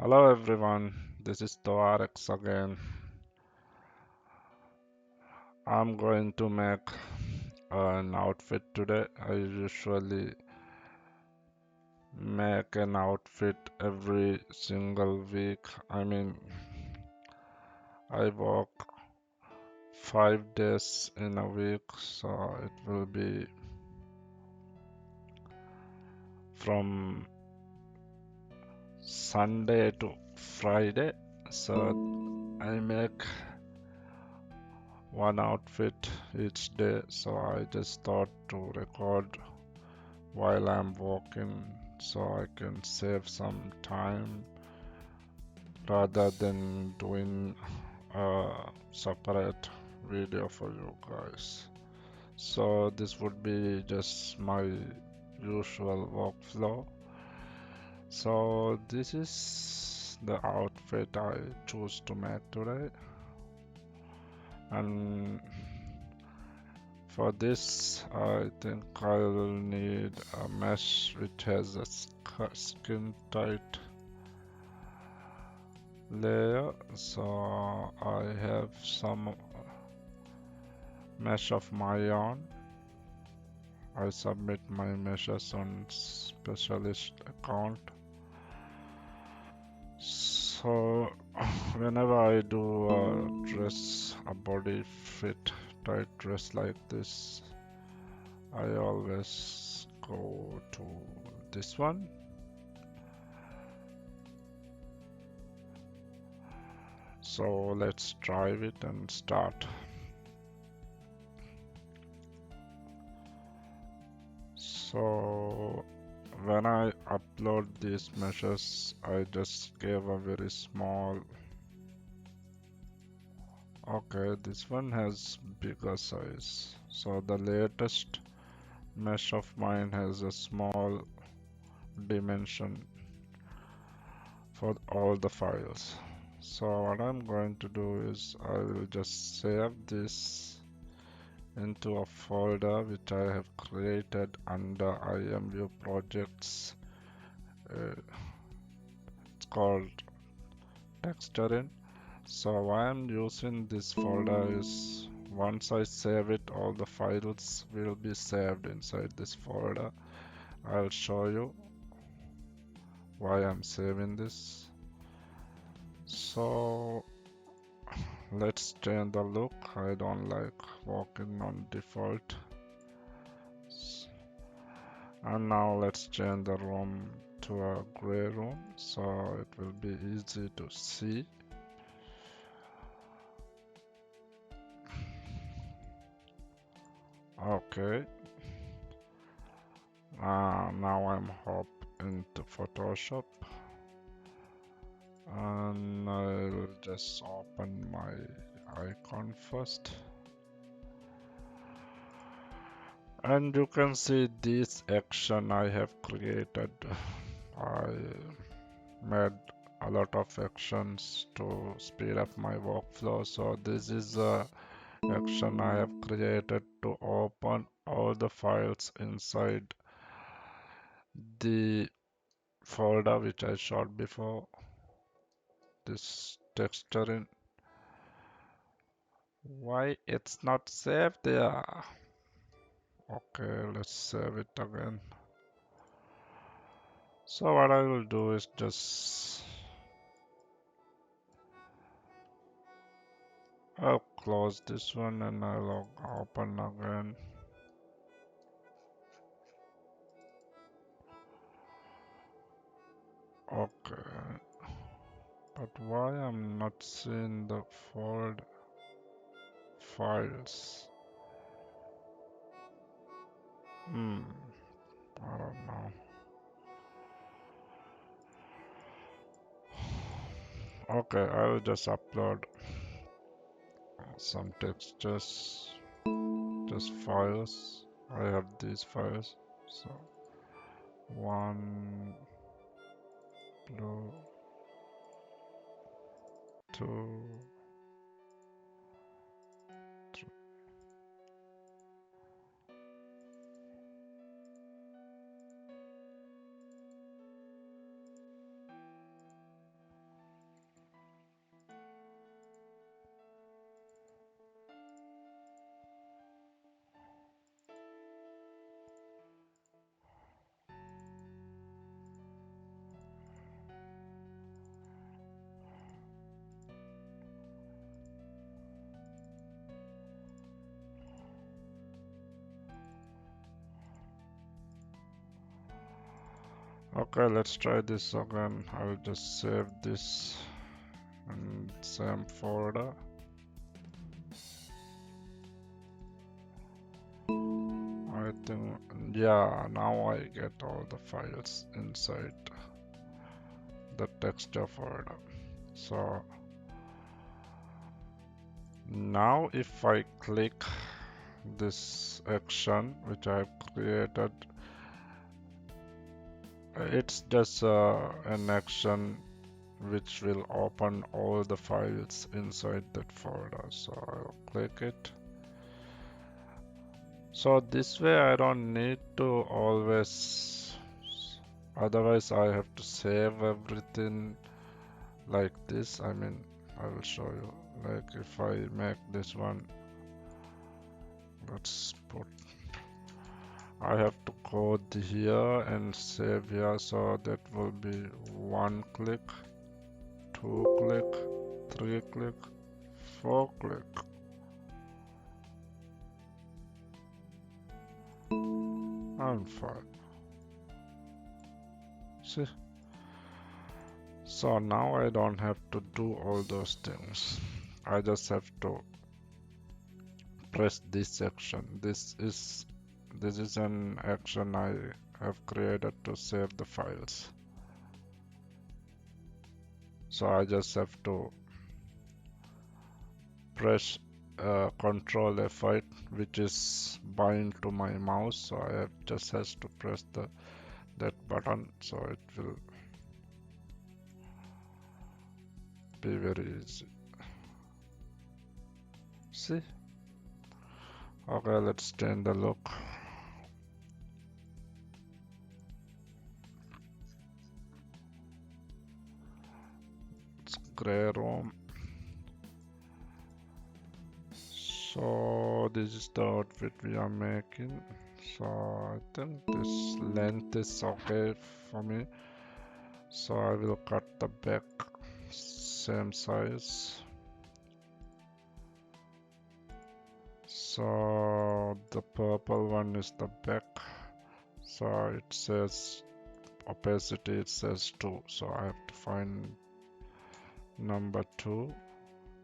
Hello everyone, this is Toarex again. I'm going to make an outfit today. I usually make an outfit every single week. I work 5 days in a week, so it will be from Sunday to Friday. So I make one outfit each day, so I just thought to record while I'm walking so I can save some time rather than doing a separate video for you guys. So this would be just my usual workflow. So this is the outfit I choose to make today, and for this I think I'll need a mesh which has a skin tight layer. So I have some mesh of my own. I submit my meshes on specialist account. So whenever I do a dress, a body fit tight dress like this, I always go to this one. So let's drive it and start. So when I upload these meshes, I just gave a very small. Okay, this one has bigger size. So the latest mesh of mine has a small dimension for all the files. So what I'm going to do is I will just save this into a folder which I have created under Imvu projects. It's called texturing. So why I'm using this folder is once I save it, all the files will be saved inside this folder. I'll show you why I'm saving this. So let's change the look. I don't like walking on default. And now let's change the room to a gray room so it will be easy to see. Okay. Now I'm hop into Photoshop and I'll just open my icon first. And you can see this action I have created. I made a lot of actions to speed up my workflow. So this is a action I have created to open all the files inside the folder which I showed before. This texturing. Why it's not saved there? Okay, let's save it again. So what I will do is just I'll close this one and I'll open again. Okay, but why I'm not seeing the folder files? I don't know. Okay, I will just upload some textures, just files. I have these files. So one, blue, two, three. Okay, let's try this again. I'll just save this in same folder. I think, yeah, now I get all the files inside the texture folder. So now if I click this action which I have created, it's just an action which will open all the files inside that folder. So I'll click it. So this way I don't need to always, otherwise I have to save everything like this. I mean, I will show you. Like if I make this one, let's put, I have to go here and save here, so that will be 1 click, 2 click, 3 click, 4 click, and 5. See? So now I don't have to do all those things. I just have to press this section. This is an action I have created to save the files. So I just have to press Control F8, which is bind to my mouse. So I have just has to press that button, so it will be very easy. See? Okay, let's change the look. It's gray room. So this is the outfit we are making. So I think this length is okay for me. So I will cut the back same size. So the purple one is the back. So it says opacity, it says 2. So I have to find number 2.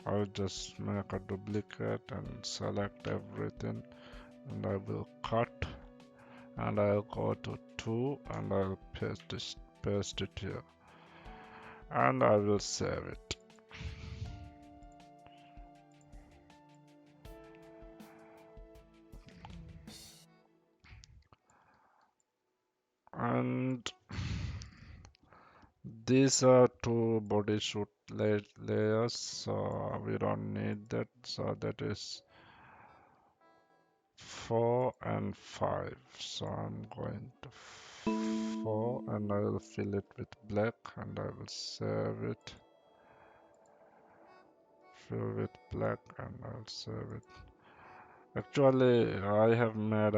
I'll just make a duplicate and select everything, and I will cut, and I'll go to 2 and I'll paste it here, and I will save it. And these are 2 bodysuit layers, so we don't need that. So that is 4 and 5. So I'm going to 4 and I will fill it with black, and I will save it. Fill with black, and I'll save it. Actually, I have made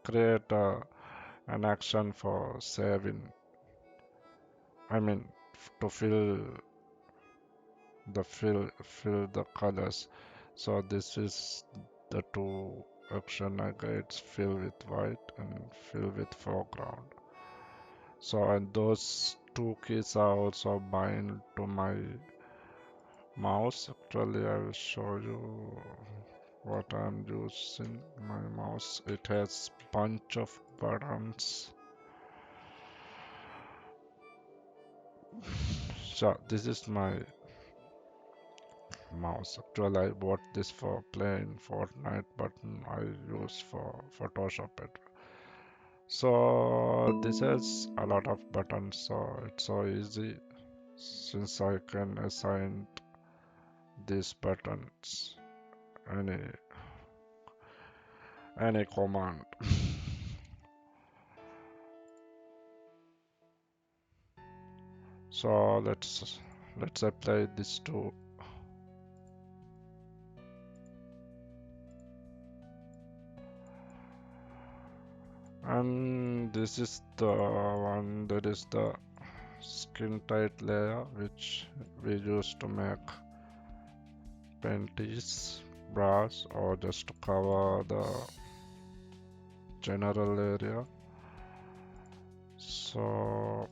create an action for saving. I mean, to fill the colors. So this is the 2 action I create: fill with white and fill with foreground. So and those 2 keys are also bind to my mouse. Actually, I will show you what I'm using my mouse. It has bunch of buttons. So this is my mouse. Actually, I bought this for playing Fortnite, but I use for Photoshop it. So this has a lot of buttons, so it's so easy since I can assign these buttons any command. So let's apply this to, and this is the one that is the skin tight layer which we use to make panties, bras, or just to cover the general area. So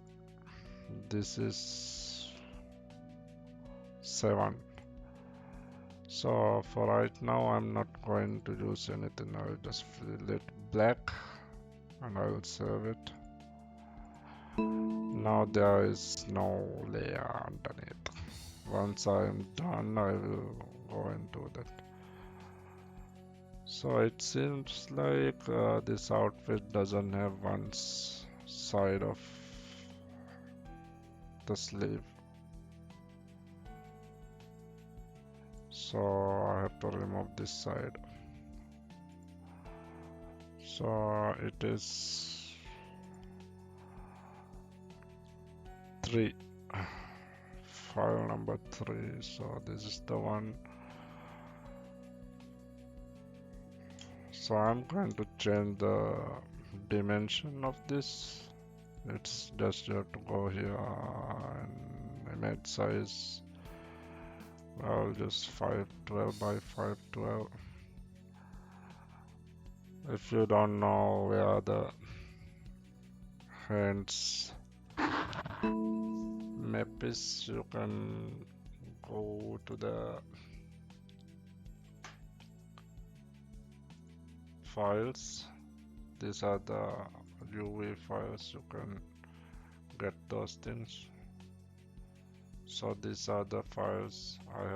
this is 7. So for right now I'm not going to use anything. I'll just fill it black and I'll save it. Now there is no layer underneath. Once I'm done, I will go into that. So it seems like this outfit doesn't have one side of the sleeve. So I have to remove this side. So it is 3. File number 3. So this is the one. So I'm going to change the dimension of this. It's just you have to go here and image size. I'll just 512 by 512. If you don't know where the hands map is, you can go to the files. These are the UV files, you can get those things. So these are the files I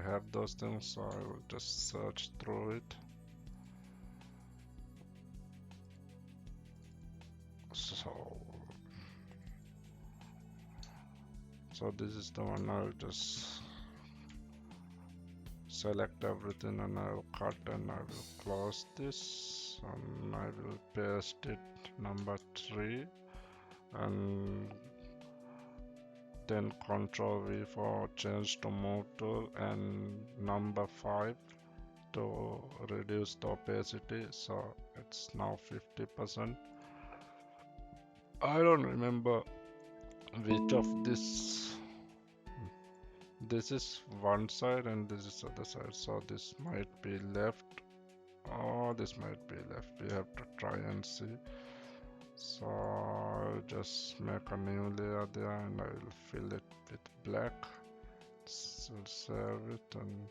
have those things, so I will just search through it. So this is the one. I'll just select everything and I'll cut and I will close this and I will paste it number 3 and then Ctrl V for change to move tool and number 5 to reduce the opacity, so it's now 50%. I don't remember which of this is one side and this is other side, so this might be left or this might be left. We have to try and see. So I'll just make a new layer there and I will fill it with black. So save it, and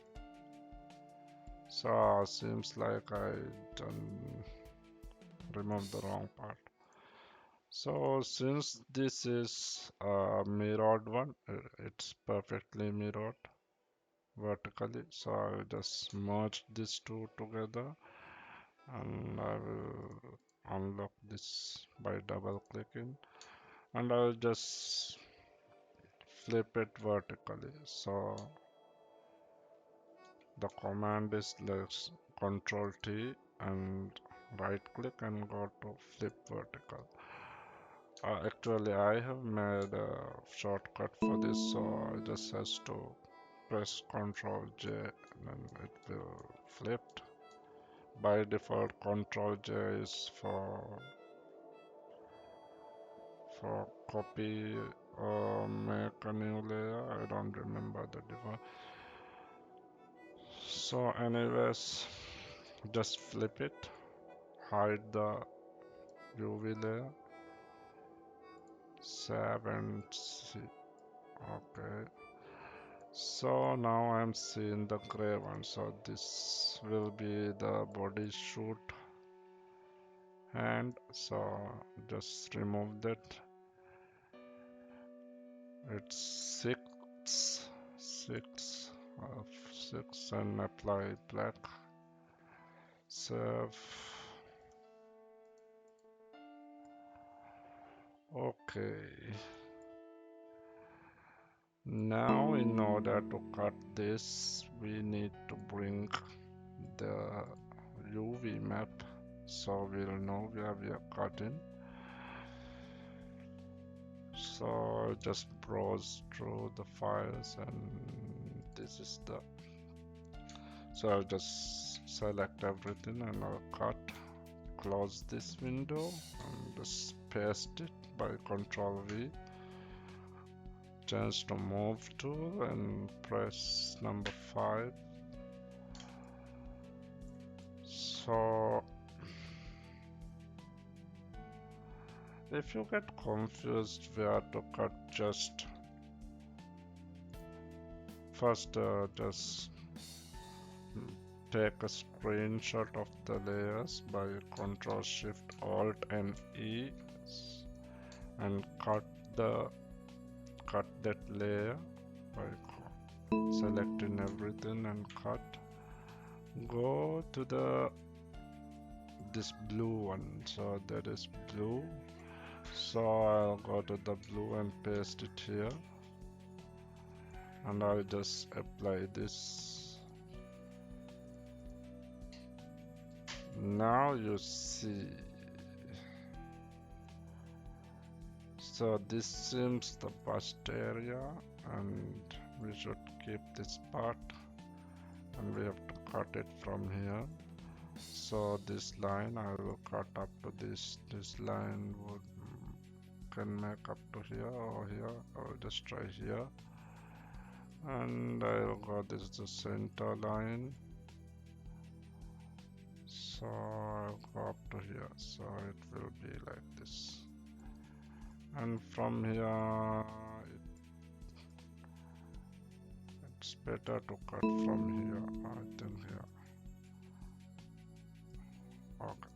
so seems like I done removed the wrong part. So since this is a mirrored one, it's perfectly mirrored vertically, so I'll just merge these two together and I will unlock this by double clicking and I'll just flip it vertically. So the command is let's Control T and right click and go to flip vertical. Actually I have made a shortcut for this, so I just has to press Control J and it will flip. By default Control J is for copy or make a new layer. I don't remember the default. So anyways, just flip it, hide the UV layer, save and see. Okay, so now I'm seeing the gray one, so this will be the body shoot hand, so just remove that. It's 6 of 6 and apply black, save. Okay, now in order to cut this we need to bring the UV map so we'll know where we are cutting. So just browse through the files and this is the, so I'll just select everything and I'll cut, close this window and just paste it by Ctrl V, change to move tool and press number 5. So If you get confused where to cut, just first just take a screenshot of the layers by Ctrl Shift Alt and E and cut that layer by selecting everything and cut. Go to this blue one, so that is blue, so I'll go to the blue and paste it here, and I'll just apply this. Now you see, so this seems the bust area, and we should keep this part, and we have to cut it from here. So this line I will cut up to this line can make up to here or here, or just try here, and I'll go, this is the center line, so I'll go up to here, so it will be like this, and from here it's better to cut from here, I think here. Okay,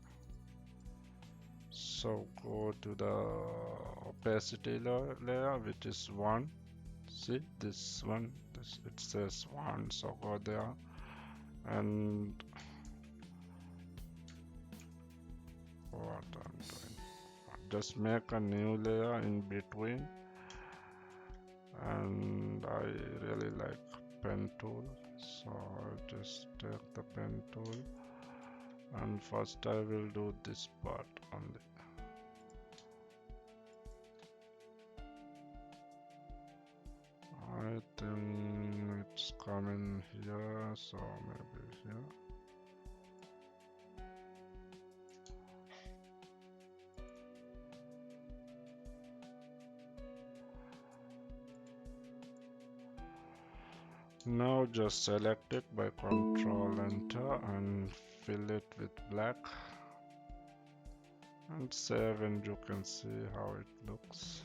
so go to the opacity layer, which is 1. See this one, it says 1, so go there and what I'm doing, just make a new layer in between, and I really like pen tool, so I'll just take the pen tool, and first I will do this part only. I think it's coming here, so maybe here. Now just select it by Ctrl Enter and fill it with black and save, and you can see how it looks.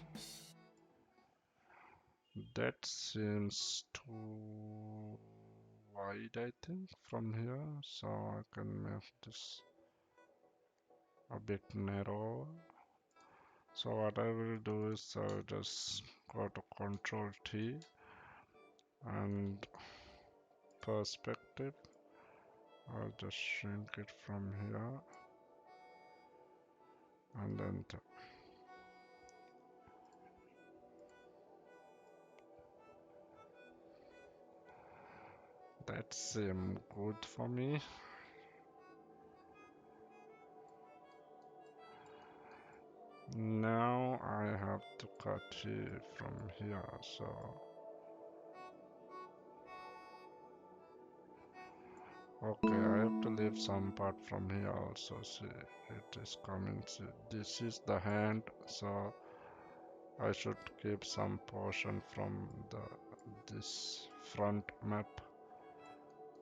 That seems too wide, I think, from here, so I can make this a bit narrow. So what I will do is I'll just go to Ctrl T and perspective, I'll just shrink it from here and enter. That seems good for me. Now I have to cut here from here, so okay, I have to leave some part from here also. See, it is coming. See, this is the hand, so I should keep some portion from this front map.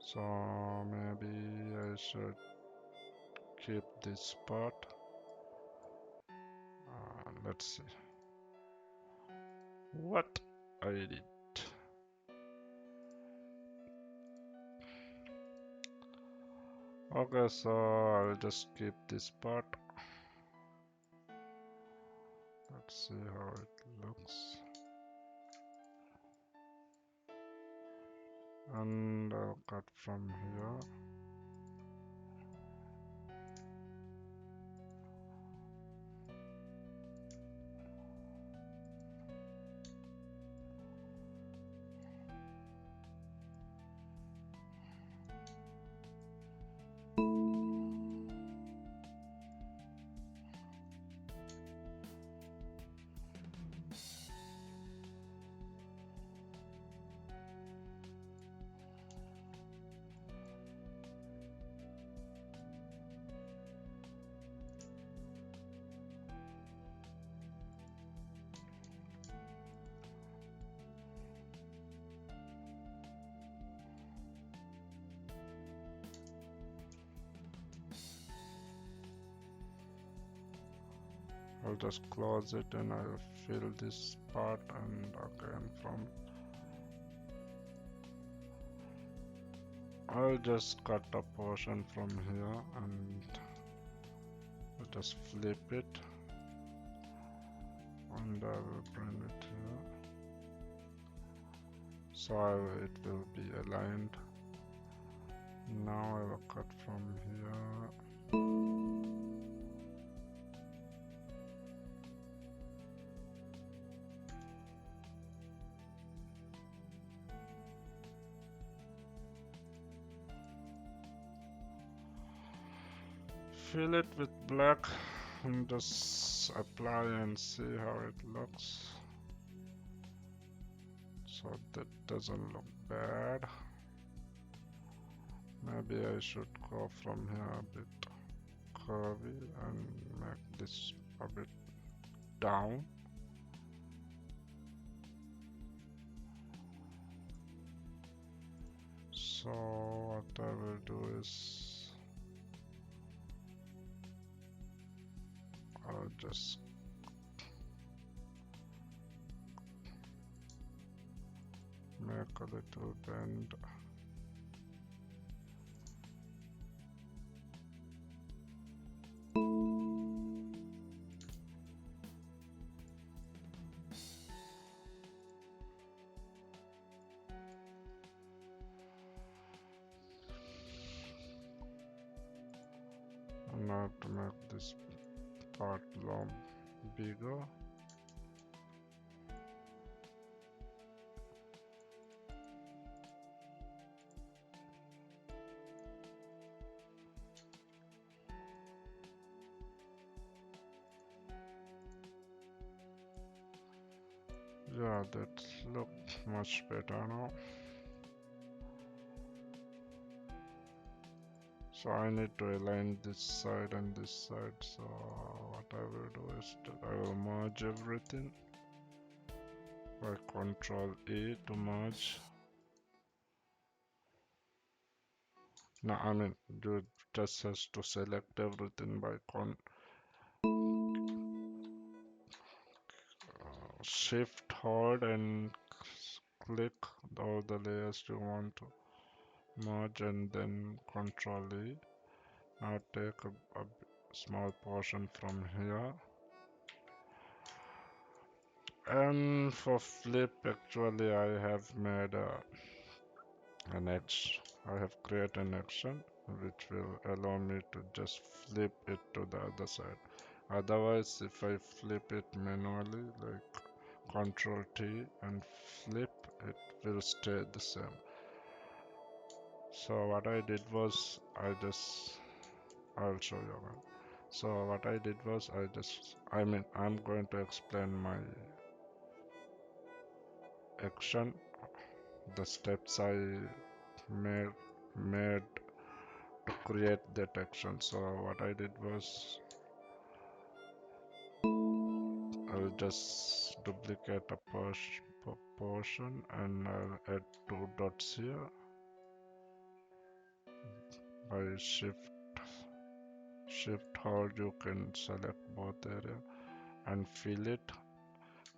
So maybe I should keep this part. Let's see what I did. Okay, so I'll just keep this part. Let's see how it looks. And I'll cut from here. I'll just close it and I'll fill this part, and again from I'll just cut a portion from here and I'll just flip it and I will bring it here so it will be aligned. Now I will cut from here. Fill it with black and just apply and see how it looks. So that doesn't look bad. Maybe I should go from here a bit curvy and make this a bit down. So what I will do is I'll just make a little bend. And now to make this part long bigger. Yeah, that looks much better now. So I need to align this side and this side. So what I will do is I will merge everything by Control A to merge. No, I mean you just has to select everything by Shift hold and click all the layers you want to merge and then Control E. Now take a small portion from here. And for flip, actually I have made I have created an action which will allow me to just flip it to the other side. Otherwise, if I flip it manually, like Control T and flip, it will stay the same. So what I did was I'll show you again. So what I did was I'm going to explain my action, the steps I made to create that action. So what I did was I'll just duplicate a portion and I'll add two dots here by shift hold. You can select both area and fill it.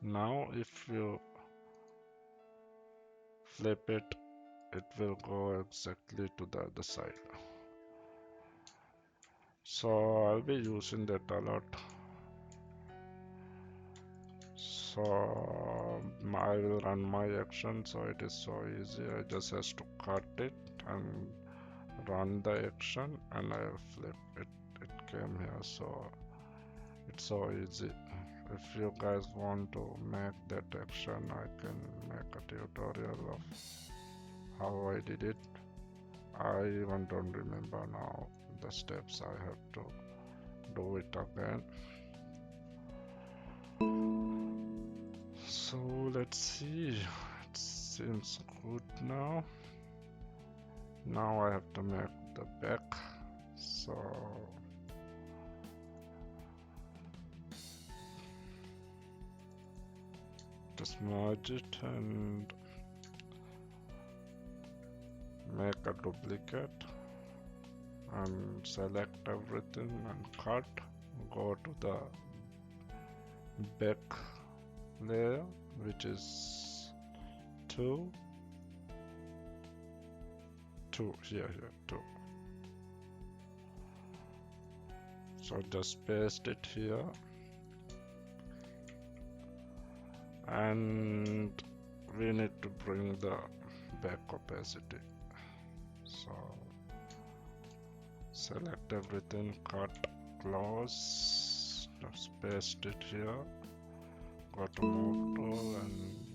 Now if you flip it, it will go exactly to the other side. So I'll be using that a lot. So I will run my action, so it is so easy. I just has to cut it and run the action and I will flip it. It came here, so it's so easy. If you guys want to make that action, I can make a tutorial of how I did it. I even don't remember now the steps. I have to do it again. So let's see, it seems good now. Now I have to make the back. So just merge it and make a duplicate and select everything and cut. Go to the back layer, which is 2 here 2. So just paste it here, and we need to bring the back opacity. So select everything, cut, close, just paste it here, go to move tool and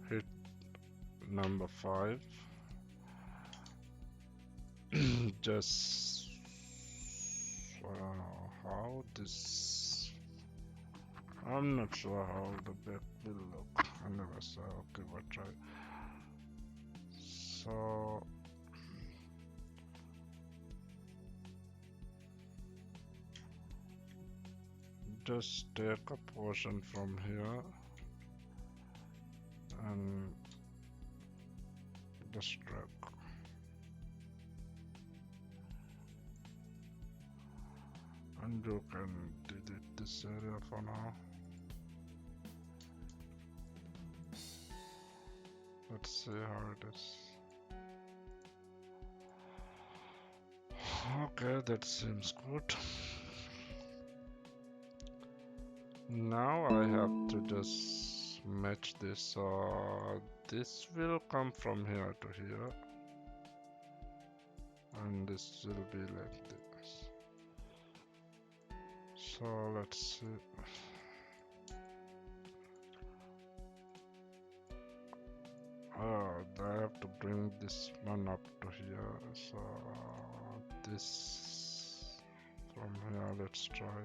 hit number 5. Just how this, I'm not sure how the back will look. I never saw. Okay, but try. So just take a portion from here and just drag. And you can delete this area for now. Let's see how it is. Okay, that seems good. Now I have to just match this, so this will come from here to here, and this will be like this. So let's see. I have to bring this one up to here, so this from here, let's try.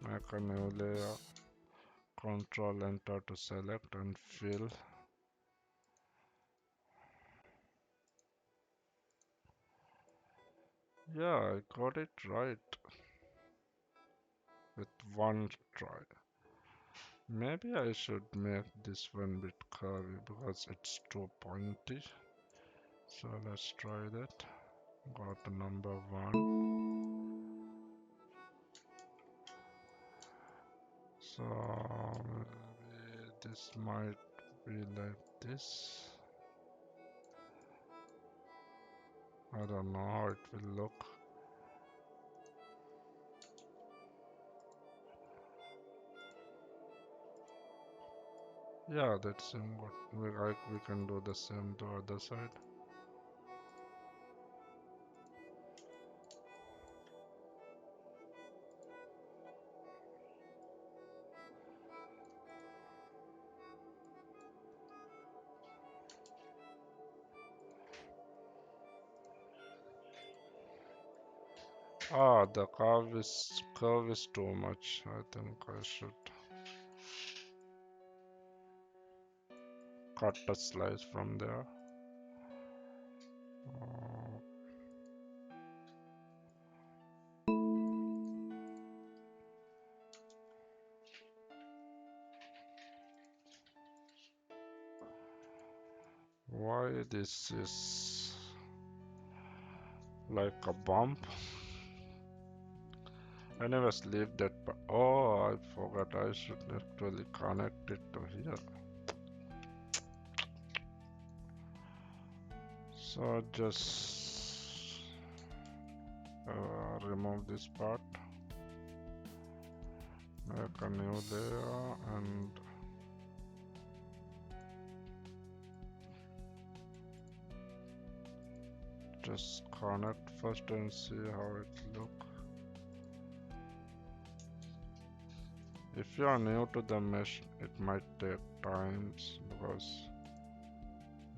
Make a new layer, Control Enter to select and fill. Yeah, I got it right with one try. Maybe I should make this one bit curvy because it's too pointy. So let's try that. Go to number 1. So maybe this might be like this. I don't know how it will look. Yeah, that seems good. We can do the same to other side. Ah, the curve is too much. I think I should cut a slice from there. Why this is like a bump? I never leave that. Oh, I forgot. I should actually connect it to here. So just remove this part, make a new layer, and just connect first and see how it look. If you are new to the mesh, it might take times because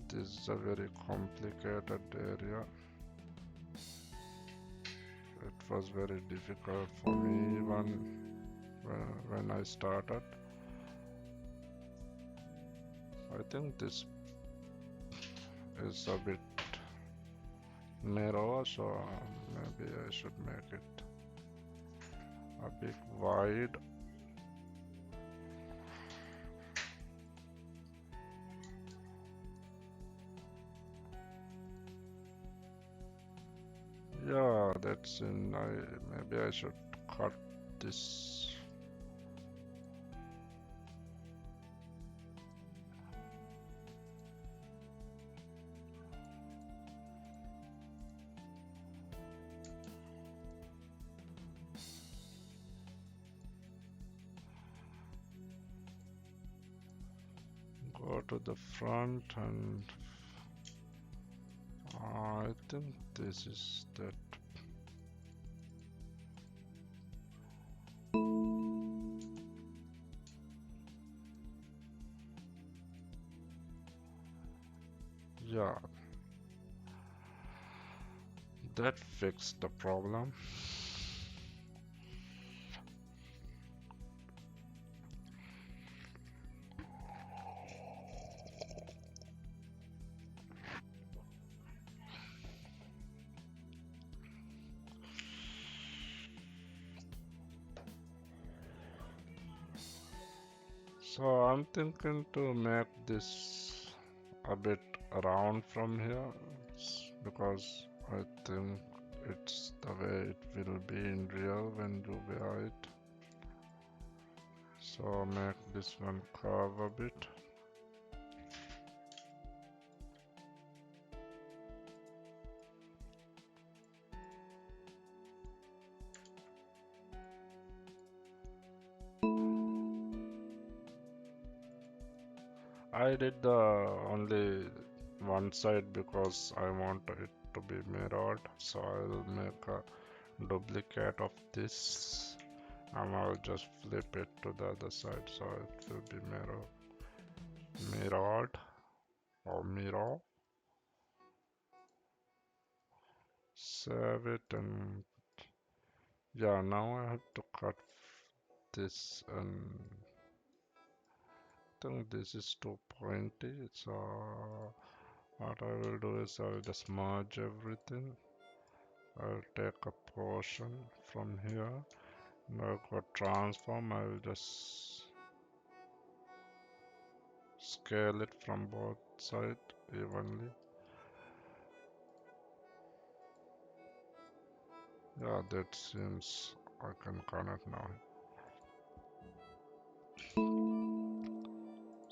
this is a very complicated area. It was very difficult for me even when I started. I think this is a bit narrow, so maybe I should make it a bit wide. that's in. Maybe I should cut this. Go to the front, and I think this is that. Yeah, that fixed the problem. So I'm thinking to make this a bit around from here because I think it's the way it will be in real when you wear it. So make this one curve a bit. I did the only one side because I want it to be mirrored, so I'll make a duplicate of this and I'll just flip it to the other side so it will be mirrored or mirror. Save it, and yeah, now I have to cut this, and I think this is too pointy, so what I will do is I'll just merge everything. I'll take a portion from here and I'll go transform. I'll just scale it from both sides evenly. Yeah, that seems I can connect now.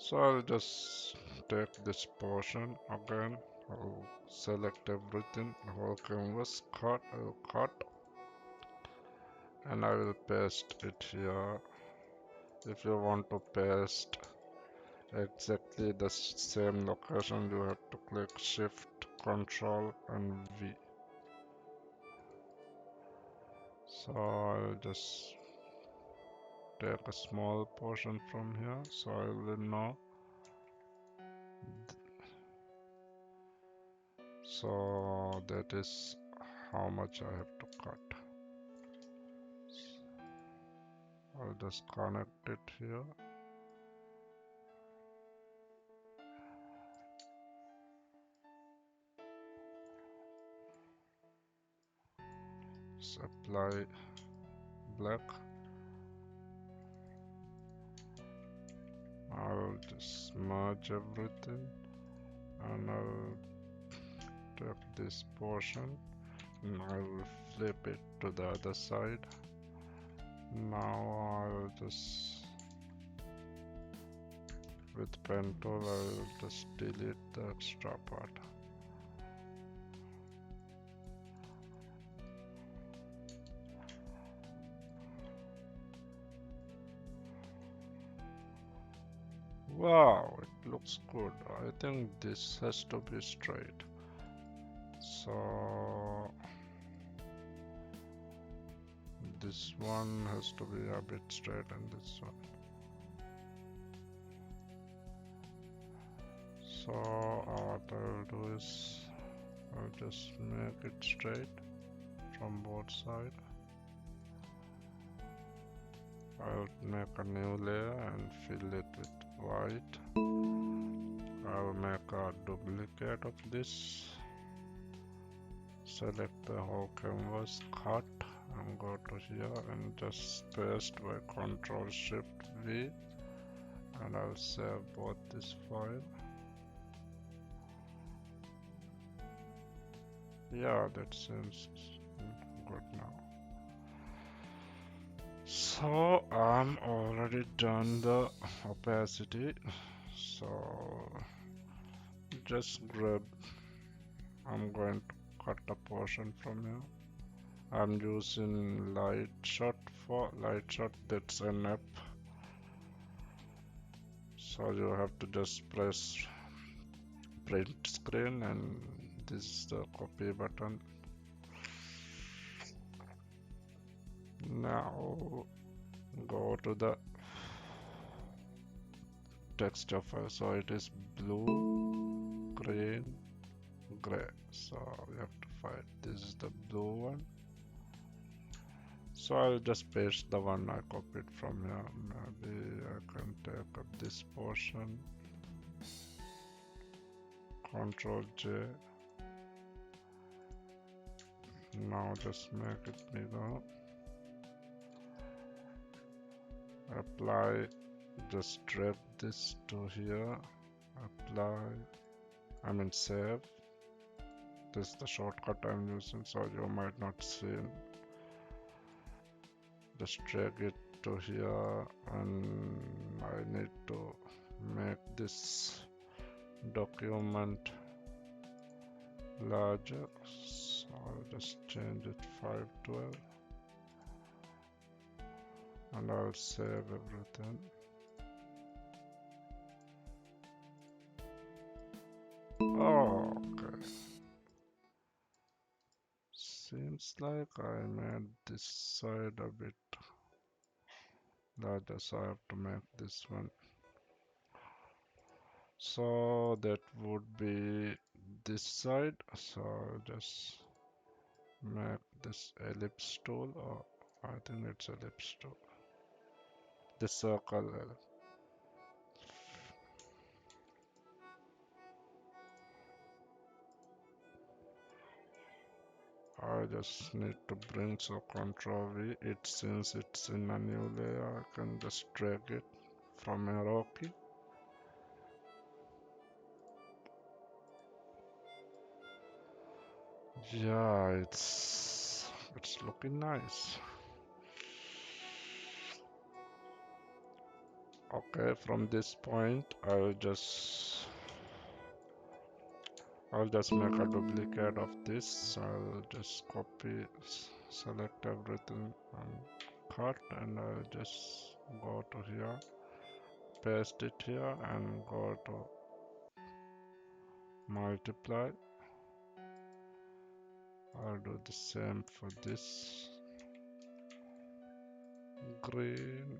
So I'll just take this portion again. I'll select everything, the whole canvas, I'll cut, and I will paste it here. If you want to paste exactly the same location, you have to click Shift, Control, and V. So I'll just take a small portion from here, so I will know. So that is how much I have to cut. I'll just connect it here. Just apply black. I'll just merge everything and I'll take this portion and I will flip it to the other side. Now I'll just, with pen tool, I'll just delete the extra part. Wow, it looks good. I think this has to be straight. So this one has to be a bit straight and this one. So what I'll do is I'll just make it straight from both sides. I'll make a new layer and fill it with white. I'll make a duplicate of this. Select the whole canvas, cut, and go to here and just paste by Ctrl Shift V, and I'll save both this file. Yeah, that seems good now. So I'm already done the opacity. So just grab, I'm going to cut a portion from here. I'm using light shot for light shot, that's an app. So you have to just press print screen and this is the copy button. Now go to the texture file. So it is blue, green, gray. So we have to find this is the blue one. So I'll just paste the one I copied from here. Maybe I can take up this portion. Ctrl J. Now just make it bigger. Apply, just drag this to here. Apply, save. This is the shortcut I'm using, so you might not see. Just drag it to here, and I need to make this document larger, so I'll just change it 512 and I'll save everything. Oh, okay. Seems like I made this side a bit larger, so I have to make this one. So that would be this side, so I'll just make this ellipse tool, or I think it's ellipse tool. The circle ellipse. I just need to bring, so Ctrl V. It since it's in a new layer, I can just drag it from arrow key. Yeah, it's looking nice. Okay, from this point I'll just make a duplicate of this. I'll just copy, select everything and cut, and I'll just go to here, paste it here, and go to multiply. I'll do the same for this green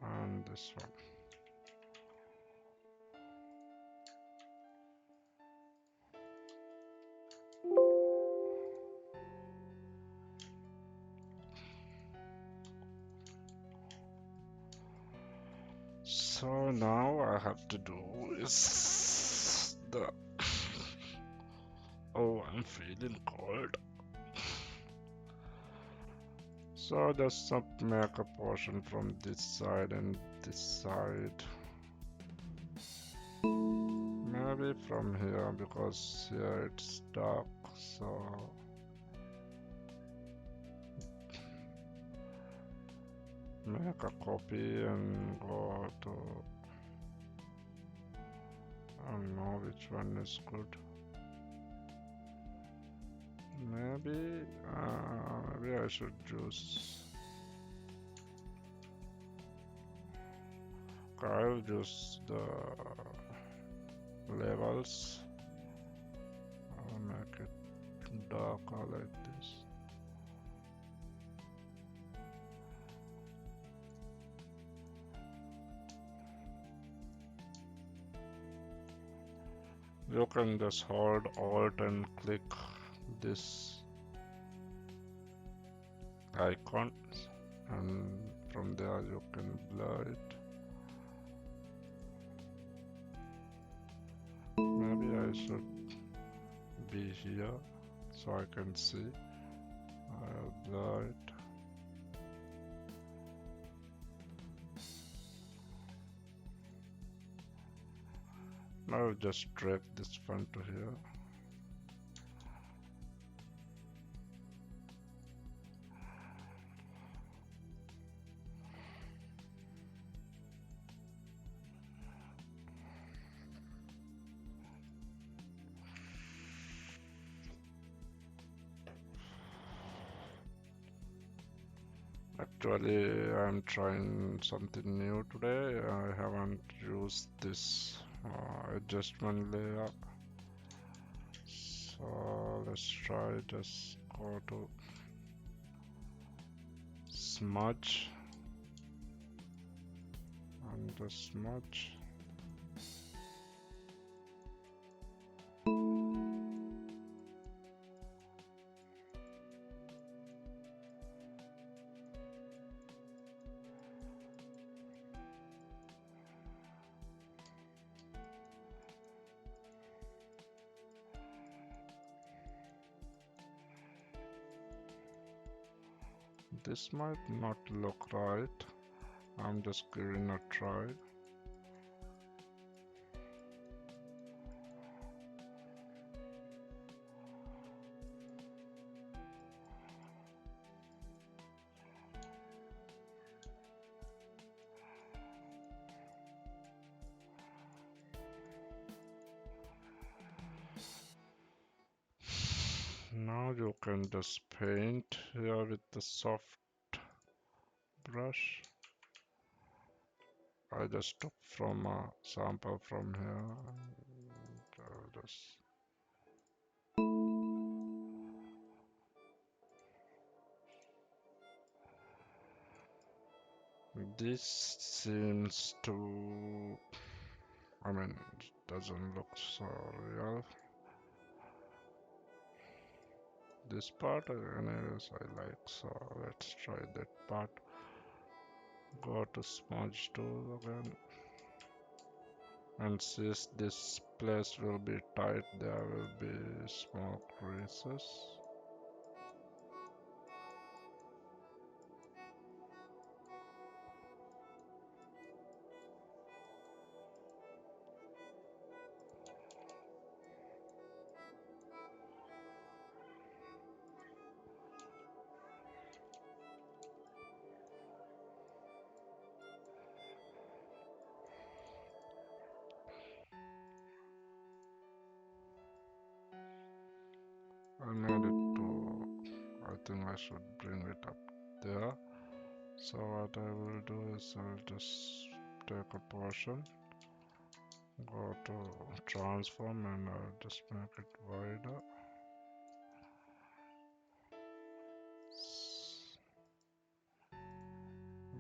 and this one. So now I have to do is the oh, I'm feeling cold. So just make a portion from this side and this side. Maybe from here, because here it's dark, so make a copy and go to, I don't know which one is good. Maybe I should use, I'll use the levels. I'll make it darker like this. You can just hold Alt and click this icon, and from there you can blur it. Maybe I should be here so I can see. I'll blur it. I'll just drag this one to here. Actually, I'm trying something new today. I haven't used this adjustment layer. So let's try, just go to smudge and the smudge. This might not look right. I'm just giving a try. Now you can just paint here with the soft brush. I just took from a sample from here. And I'll just this seems to, I mean, it doesn't look so real. This part, anyways, I like, so let's try that part. Go to smudge tool again, and since this place will be tight, there will be small creases. I made it to, I think I should bring it up there. So what I will do is I'll just take a portion, go to transform, and I'll just make it wider.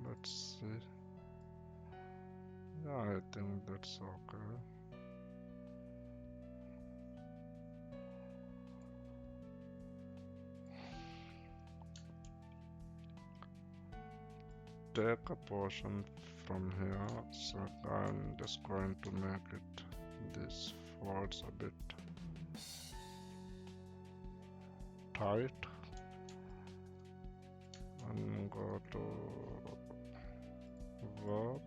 Let's see. Yeah, I think that's okay. Take a portion from here, so I'm just going to make it this folds a bit tight, and go to verb.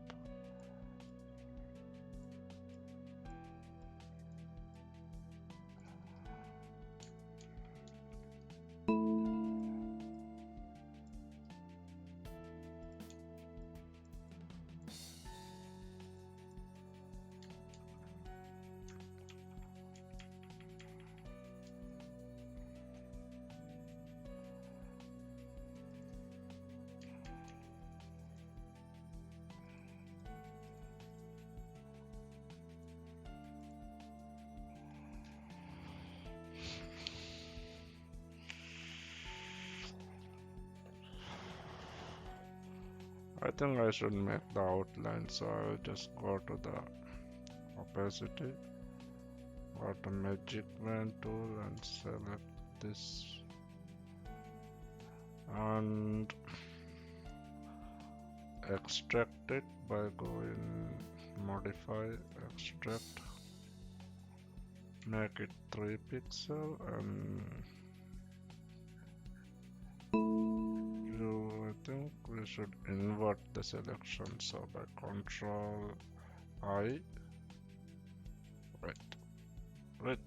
I think I should make the outline, so I'll just go to the opacity, go to magic wand tool and select this, and extract it by going modify, extract, make it 3 pixel, and I think we should invert the selection, so by Control I, wait, but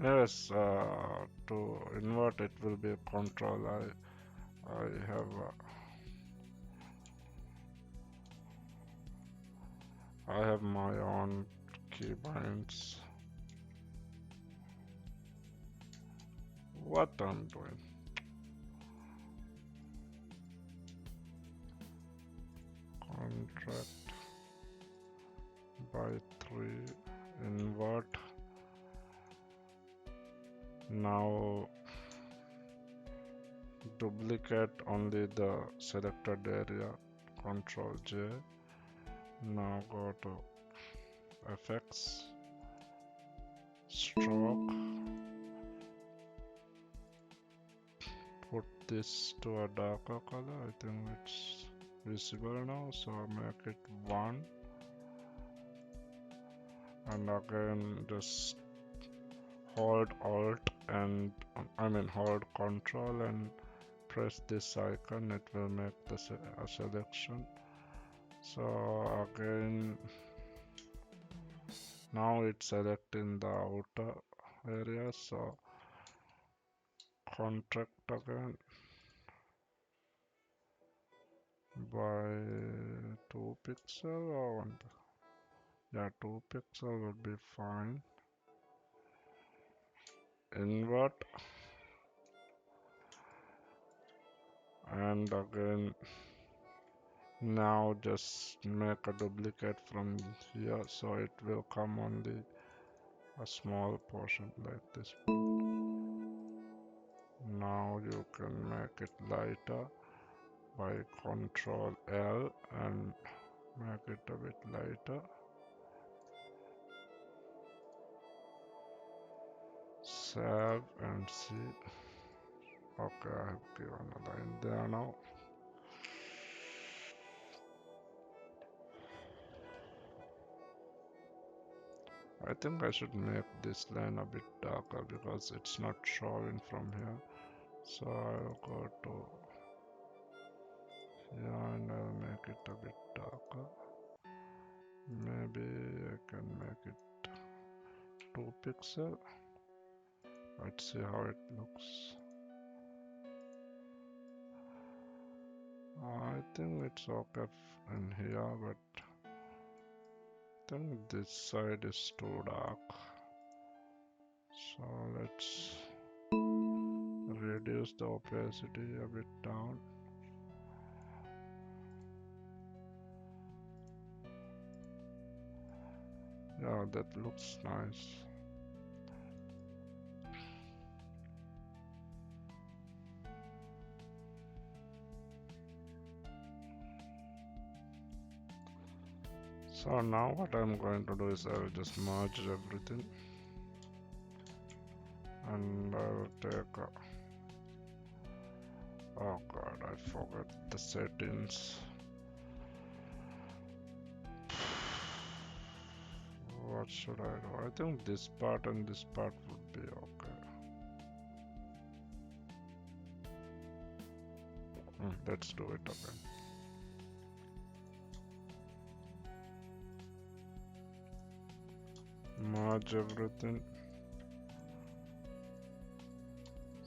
yes, to invert it will be Control I have I have my own keybinds. what I'm doing. Contract by 3, invert. Now duplicate only the selected area, Ctrl J. Now go to effects, stroke, put this to a darker color. I think it's visible now, so make it 1, and again just hold Alt and hold Control and press this icon. It will make the a selection. So again, now it's selecting the outer area, so contract again by 2 pixel or 1. Yeah, 2 pixel would be fine. Invert, and again now just make a duplicate from here, so it will come only a small portion like this. Now you can make it lighter by Ctrl L and make it a bit lighter. Save and see. Okay, I have given a line there now. I think I should make this line a bit darker because it's not showing from here. So I'll go to here and I'll make it a bit darker. Maybe I can make it 2 pixel. Let's see how it looks. I think it's okay in here, but I think this side is too dark. So let's reduce the opacity a bit down. Yeah, that looks nice. So now what I'm going to do is I'll just merge everything, and I'll take a, oh god, I forgot the settings. What should I do? I think this part and this part would be okay. Let's do it again. Merge everything.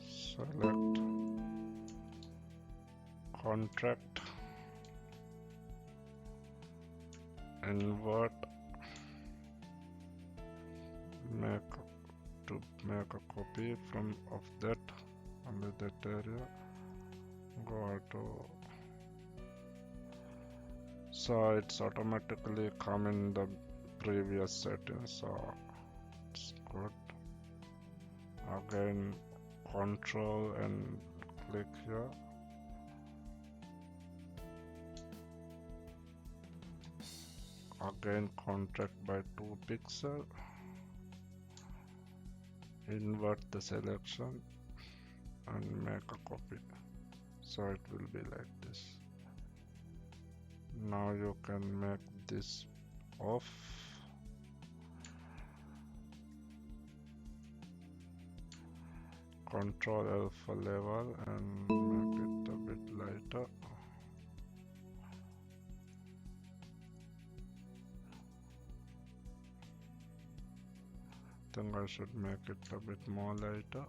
Select contract, invert, make a copy of that only that area. Go to, so it's automatically come in the previous settings, so it's good. Again, control and click here. Again, contract by 2 pixel. Invert the selection and make a copy, so it will be like this. Now you can make this off. Control L for level and make it a bit lighter. I think I should make it a bit more lighter.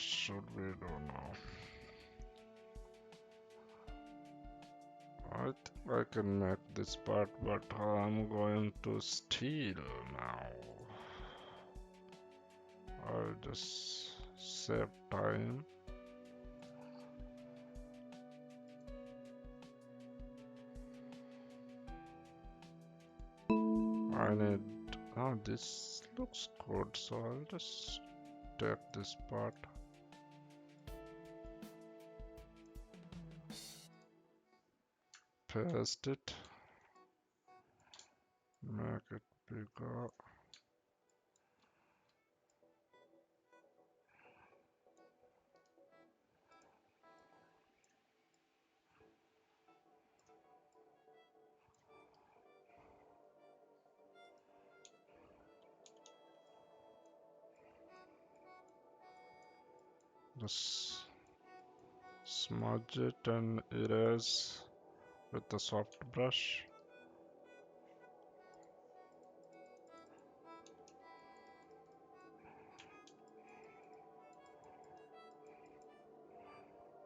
What should we do now? I think I can make this part, but I'm going to steal now. I'll just save time. I need. Oh, this looks good, so I'll just take this part. Paste it. Make it bigger. Just smudge it and erase with the soft brush.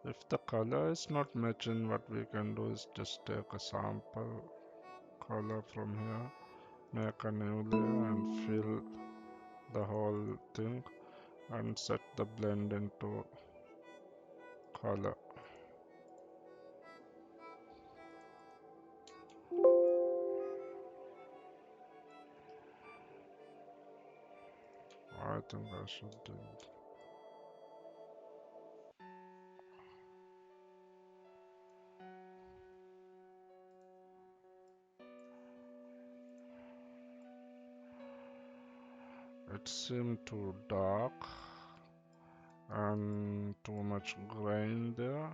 If the color is not matching, what we can do is just take a sample color from here, make a new layer and fill the whole thing and set the blend into color. I think I should do it. It seemed too dark and too much grain there.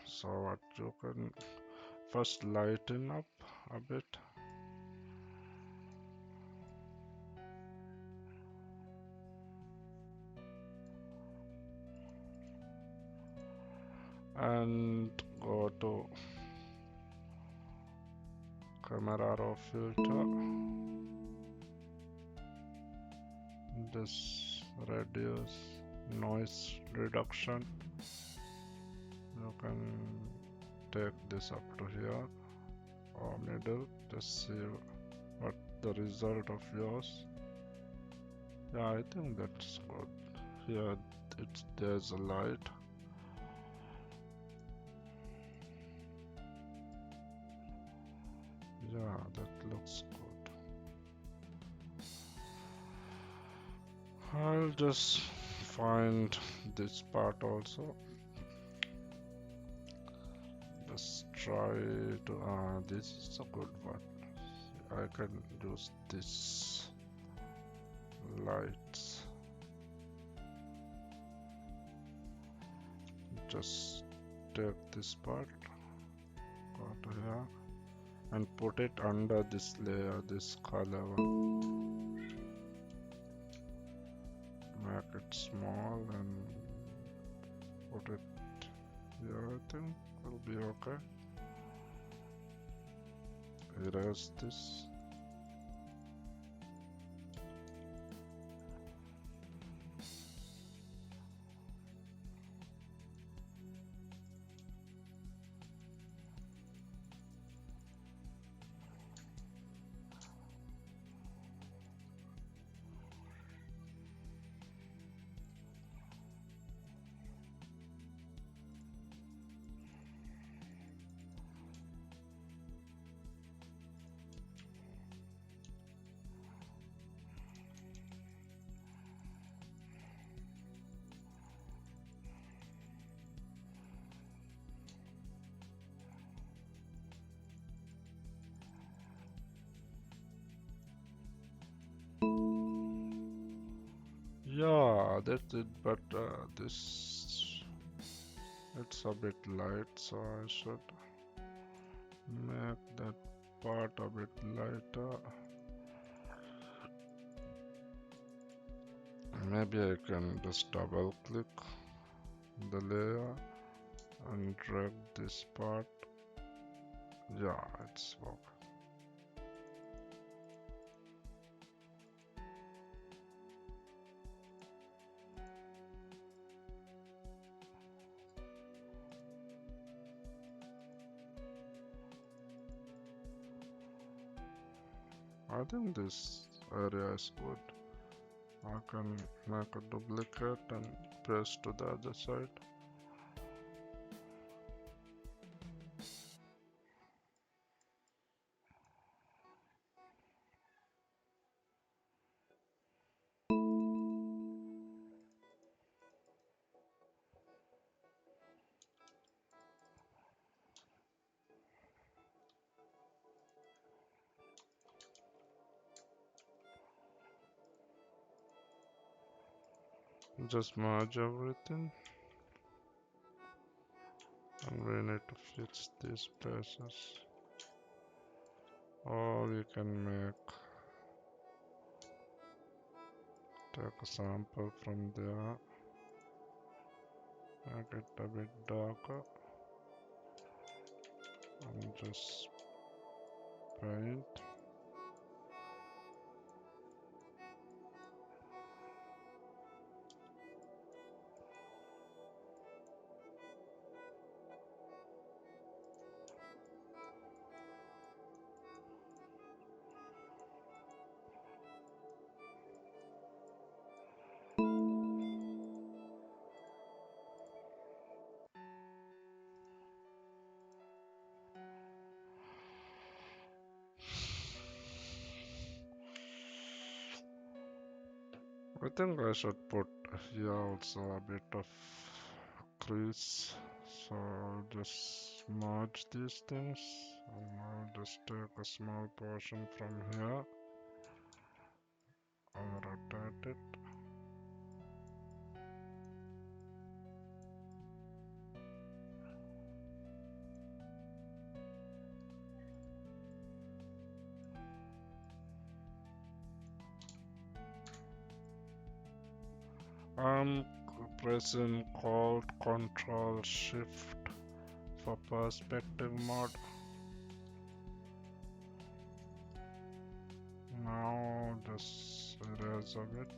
So what you can first lighten up a bit. And go to Camarado Filter. This reduce noise reduction. You can take this up to here or middle. Just see what the result of yours. Yeah, I think that's good. Here there's a light. Yeah, that looks good. I'll just find this part also. Just try to. This is a good one. I can use this lights. Just take this part, go to here, and put it under this layer, this color one. Make it small and put it here. I think will be okay. Erase this. Yeah, that's it, but this it's a bit light, so I should make that part a bit lighter. Maybe I can just double click the layer and drag this part. Yeah, it's working. I think this area is good. I can make a duplicate and press to the other side. Just merge everything, and we need to fix these places. Or we can take a sample from there, make it a bit darker, and just paint. I think I should put here also a bit of crease. So I'll just merge these things, and I'll just take a small portion from here. I'll rotate it. I'm pressing Alt Control Shift for perspective mode. Now just erase a bit.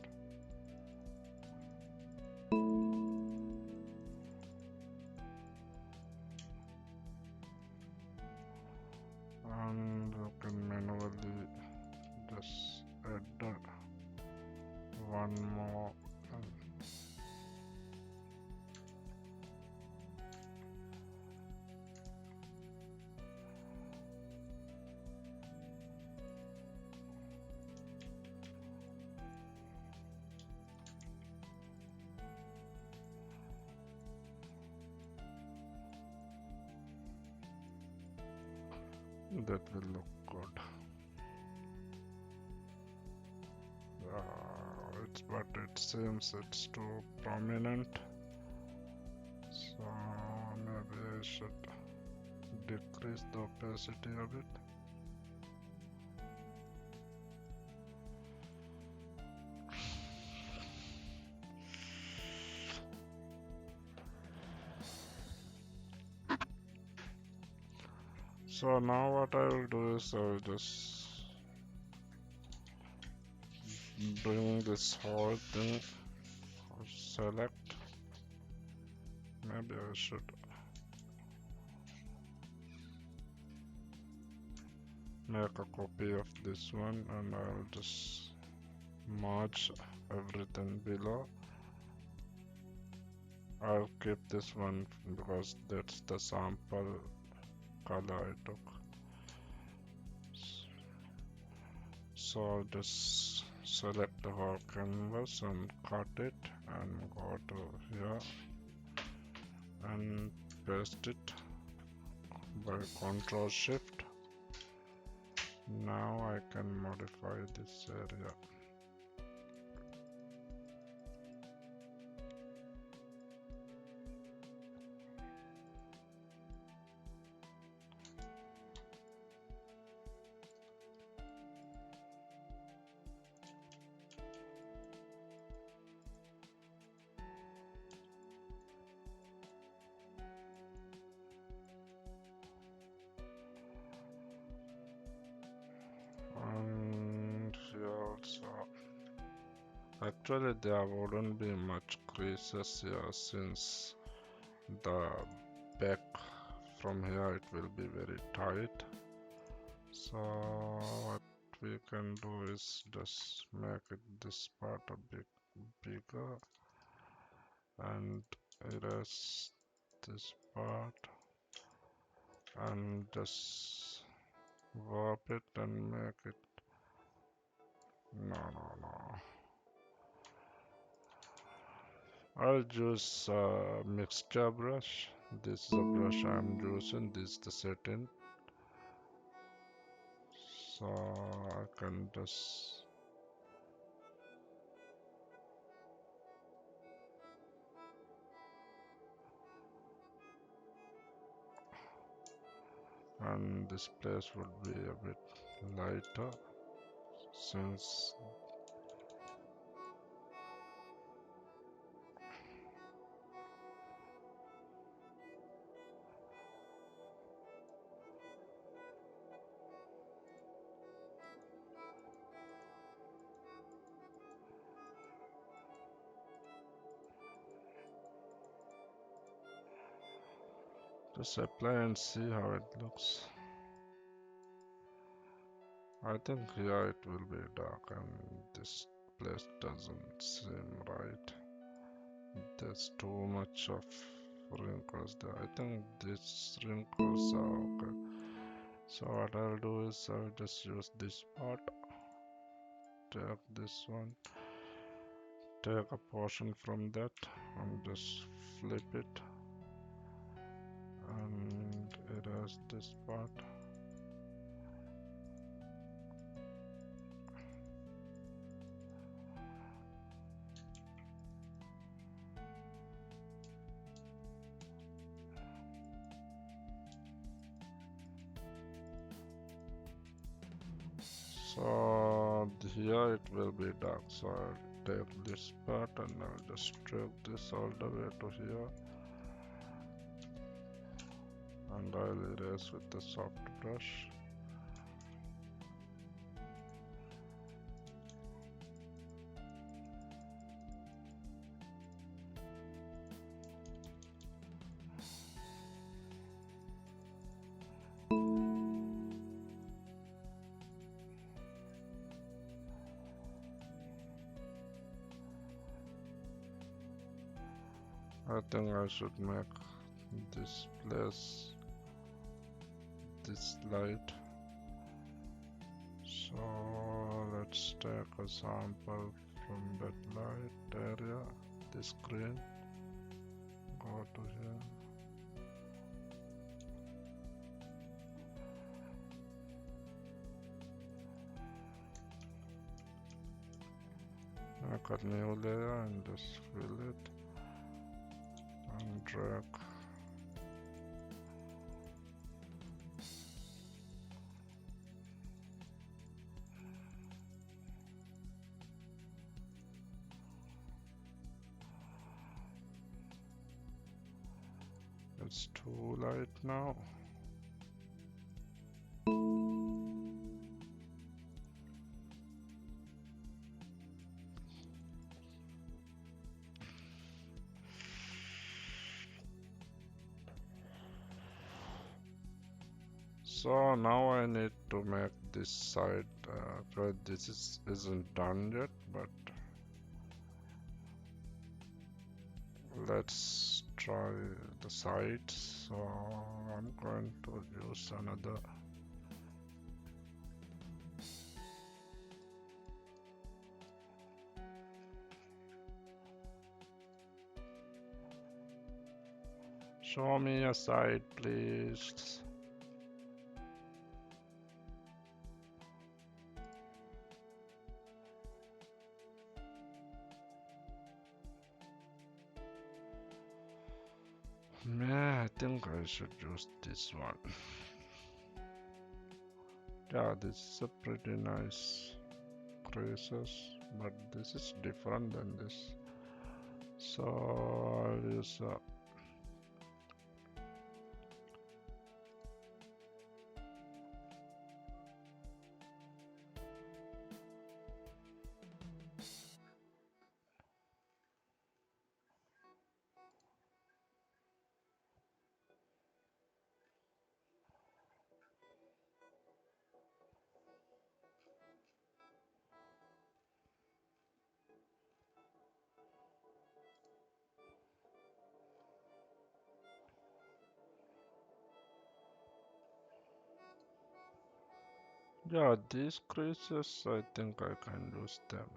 And you can manually just add one more. That will look good. But it seems it's too prominent, so maybe I should decrease the opacity a bit. So now what I will do is I will just bring this whole thing, select. Maybe I should make a copy of this one, and I'll just merge everything below. I'll keep this one because that's the sample color I took. So I'll just select the whole canvas and cut it and go to here and paste it by Ctrl Shift. Now I can modify this area. And here also, actually there wouldn't be much creases here since the back from here it will be very tight. So what we can do is just make it this part a bit bigger and erase this part and just warp it and make it. No. I'll use mixture brush. This is a brush I'm using. This is the setting. So I can just and this place would be a bit lighter since just apply and see how it looks. I think here it will be dark and this place doesn't seem right. There's too much of wrinkles there. I think these wrinkles are okay. So what I'll do is I'll just use this part, take this one, take a portion from that and just flip it and erase this part. So here it will be dark, so I'll take this part and I'll just drag this all the way to here and I'll erase with the soft brush. I think I should make this place this light. So let's take a sample from that light area, this green, go to here. Make a new layer and just fill it and drag. It's too light now. So now I need to make this side, but this isn't done yet, but let's try the sides. So I'm going to use another show me a side, please. Yeah, I think I should use this one. Yeah, this is a pretty nice creases, but this is different than this. So I'll use Yeah, these creases, I think I can use them.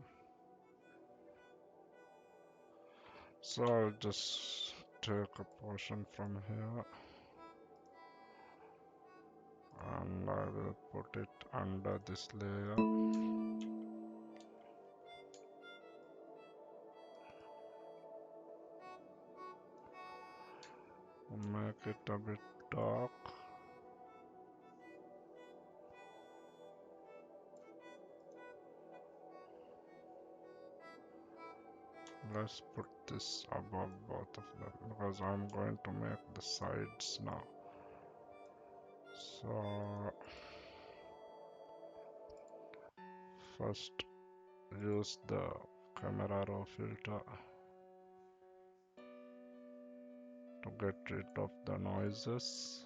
So I'll just take a portion from here and I will put it under this layer. Make it a bit dark. Let's put this above both of them because I'm going to make the sides now. So first use the Camarado filter to get rid of the noises,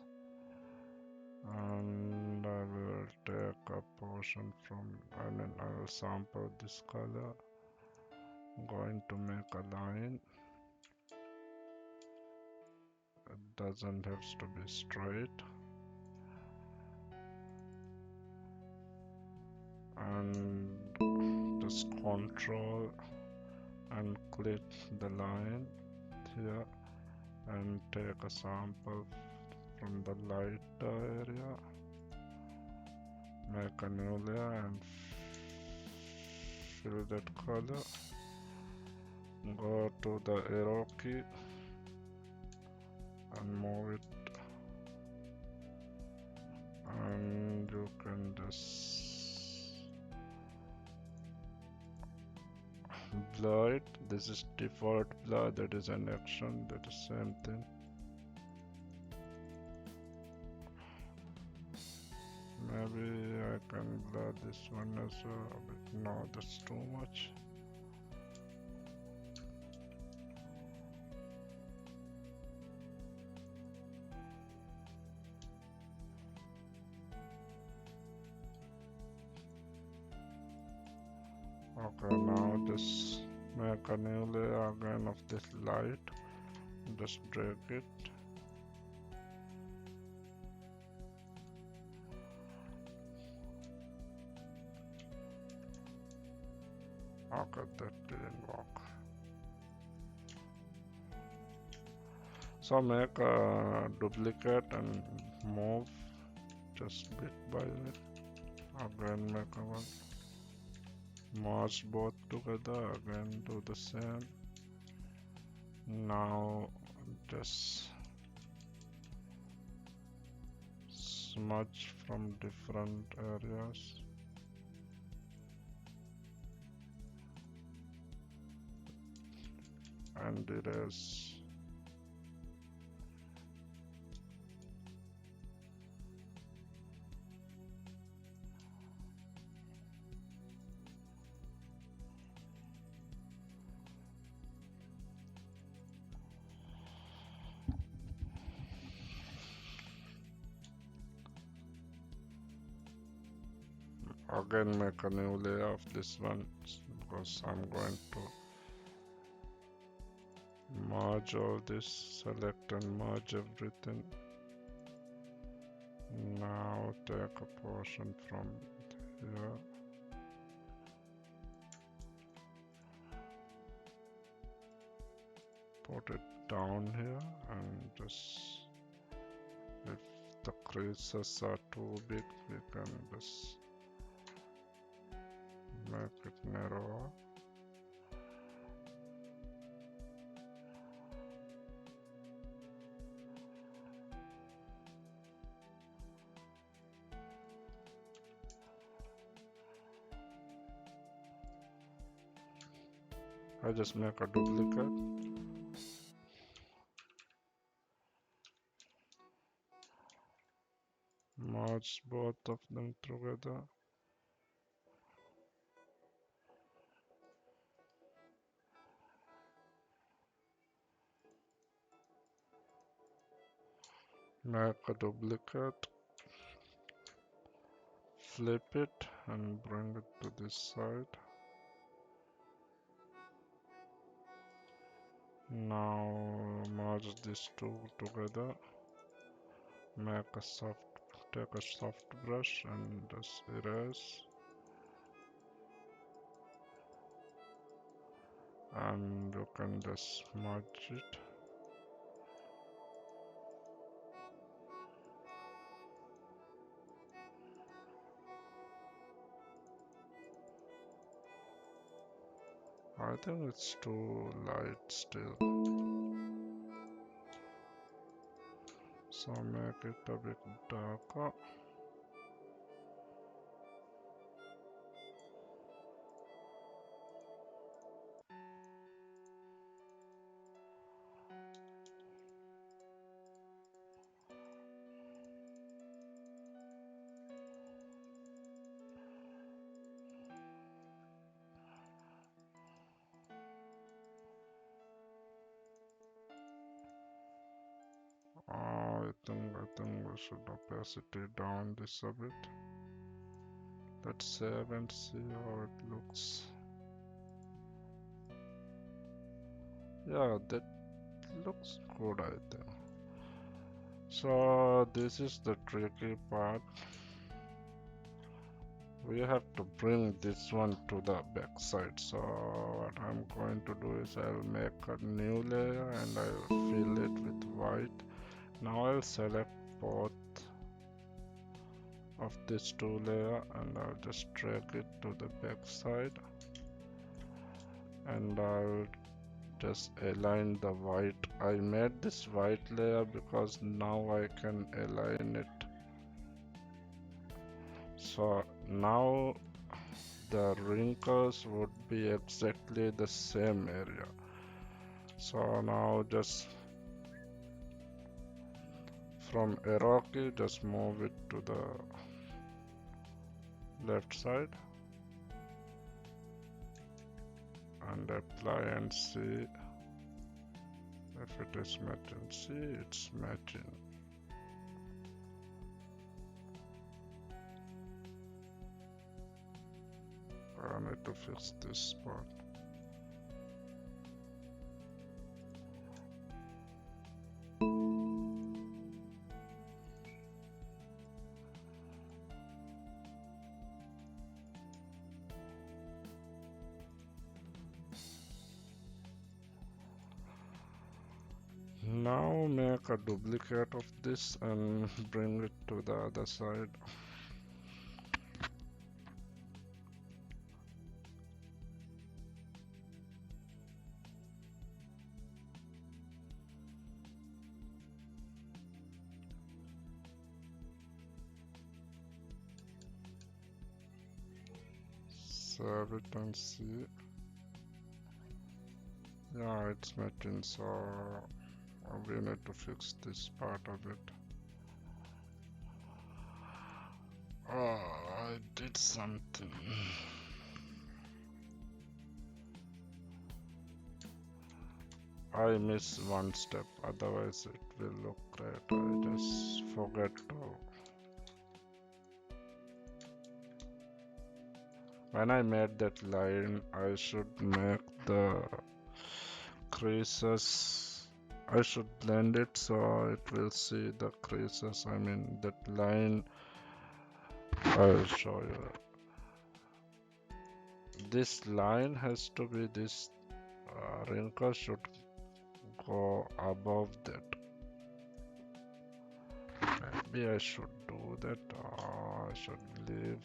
and I will take a portion from, I will sample this color. I'm going to make a line. It doesn't have to be straight, and just control and click the line here and take a sample from the lighter area, make a new layer and fill that color. Go to the arrow key and move it, and you can just blur it. This is default blur, that is an action, that is same thing. Maybe I can blur this one as well, but no, that's too much. Okay, now just make a new layer again of this light. Just drag it. Okay, that didn't work. So make a duplicate and move just bit by bit. Again make a one. Merge both together, again do the same. Now just smudge from different areas. And erase. Again make a new layer of this one because I'm going to merge all this, select and merge everything. Now take a portion from here, put it down here, and just, if the creases are too big, we can just make it narrower. I just make a duplicate. Merge both of them together. Make a duplicate. Flip it and bring it to this side. Now merge these two together. Make a soft take a soft brush and just erase, and you can just smudge it. I think it's too light still, so make it a bit darker. I think we should opacity down this a bit. Let's save and see how it looks. Yeah, that looks good, I think. So this is the tricky part. We have to bring this one to the back side. So what I'm going to do is I'll make a new layer and I'll fill it with white. Now I'll select both of this two layer and I'll just drag it to the back side, and I'll just align the white. I made this white layer because now I can align it. So now the wrinkles would be exactly the same area. So now just from arrow key, just move it to the left side and apply and see if it is matching. See, it's matching. I need to fix this spot. Now make a duplicate of this and bring it to the other side. Save it and see. Yeah, it's matching, so we need to fix this part of it. Oh, I did something. I missed one step, otherwise it will look great. I just forget to. When I made that line, I should make the creases. I should blend it so it will see the creases. I mean, that line. I'll show you. This line has to be this wrinkle should go above that. Maybe I should do that, or I should leave.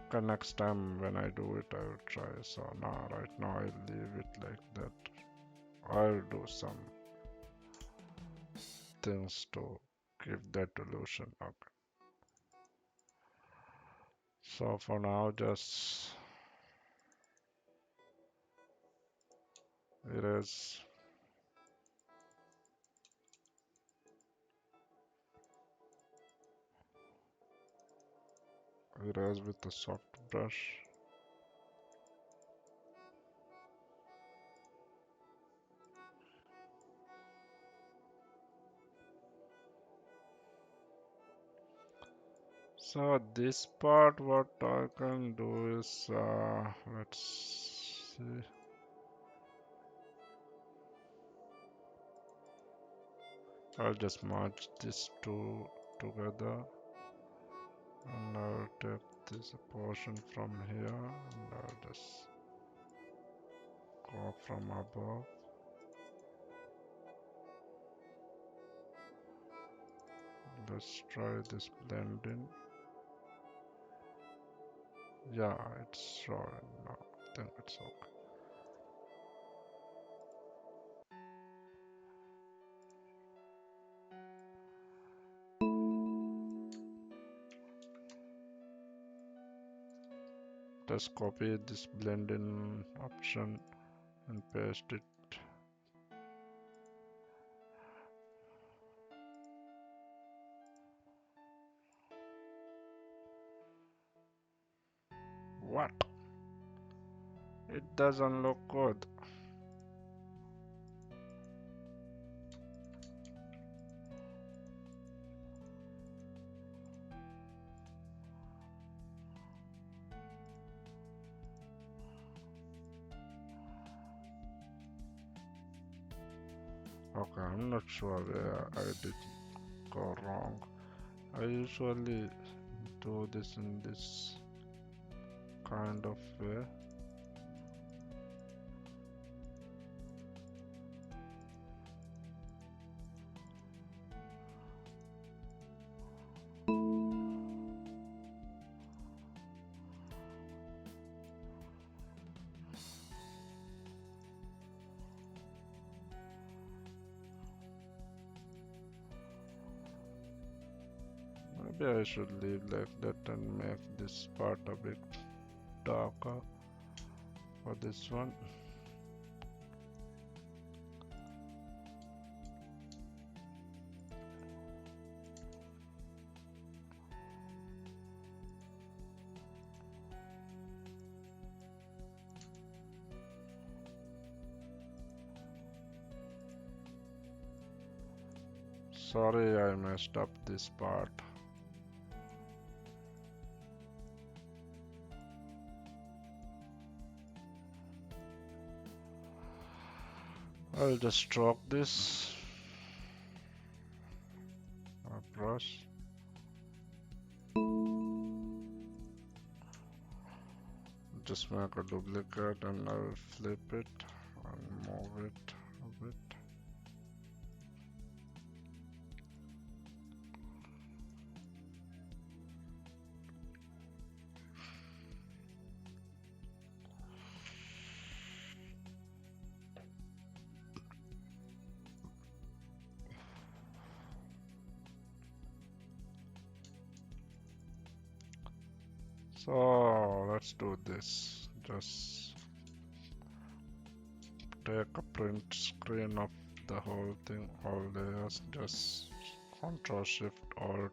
Okay, next time when I do it, I will try. So now, right now, I'll leave it like that. I'll do some things to give that illusion. Okay. So for now, just erase with the soft brush. So this part, what I can do is, let's see. I'll just merge these two together, and I'll take this portion from here and I'll just go from above. Let's try this blending. Yeah, it's showing now. I think it's okay. Just copy this blending option and paste it. What? It doesn't look good. Okay, I'm not sure where I did go wrong. I usually do this in this kind of way. Maybe I should leave like that and make this part a bit darker for this one. Sorry, I messed up this part. I'll just stroke this brush. Just make a duplicate and I'll flip it and move it a bit. So let's do this. Just take a print screen of the whole thing, all layers. Just Ctrl Shift Alt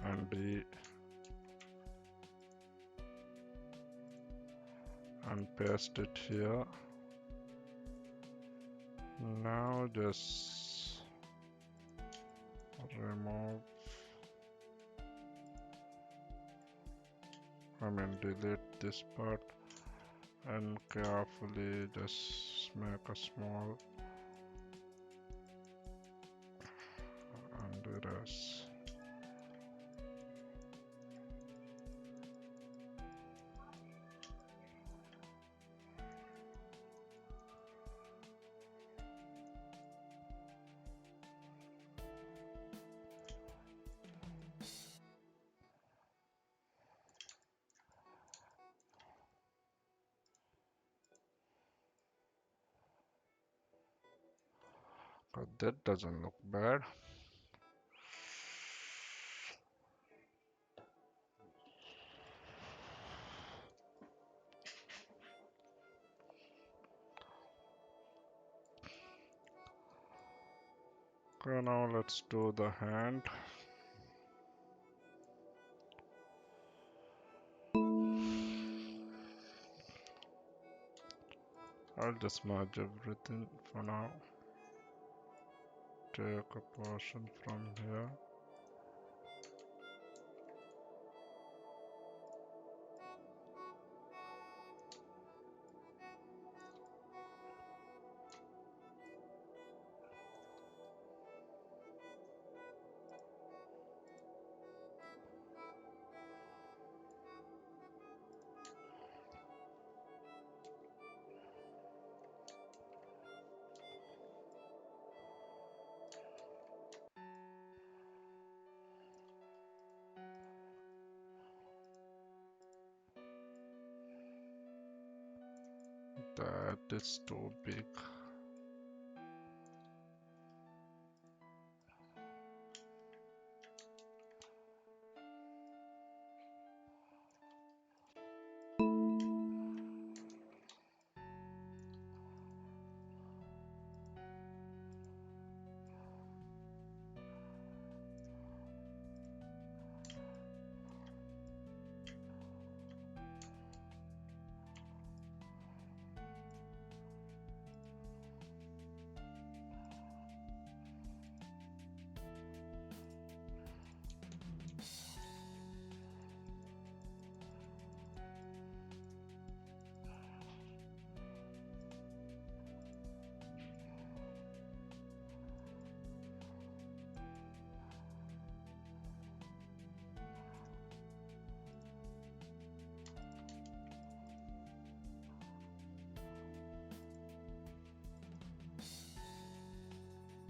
and D and paste it here. Now just remove, delete this part and carefully just make a small and erase. But that doesn't look bad. Okay, now let's do the hand. I'll just merge everything for now. Take a portion from here. that is too big.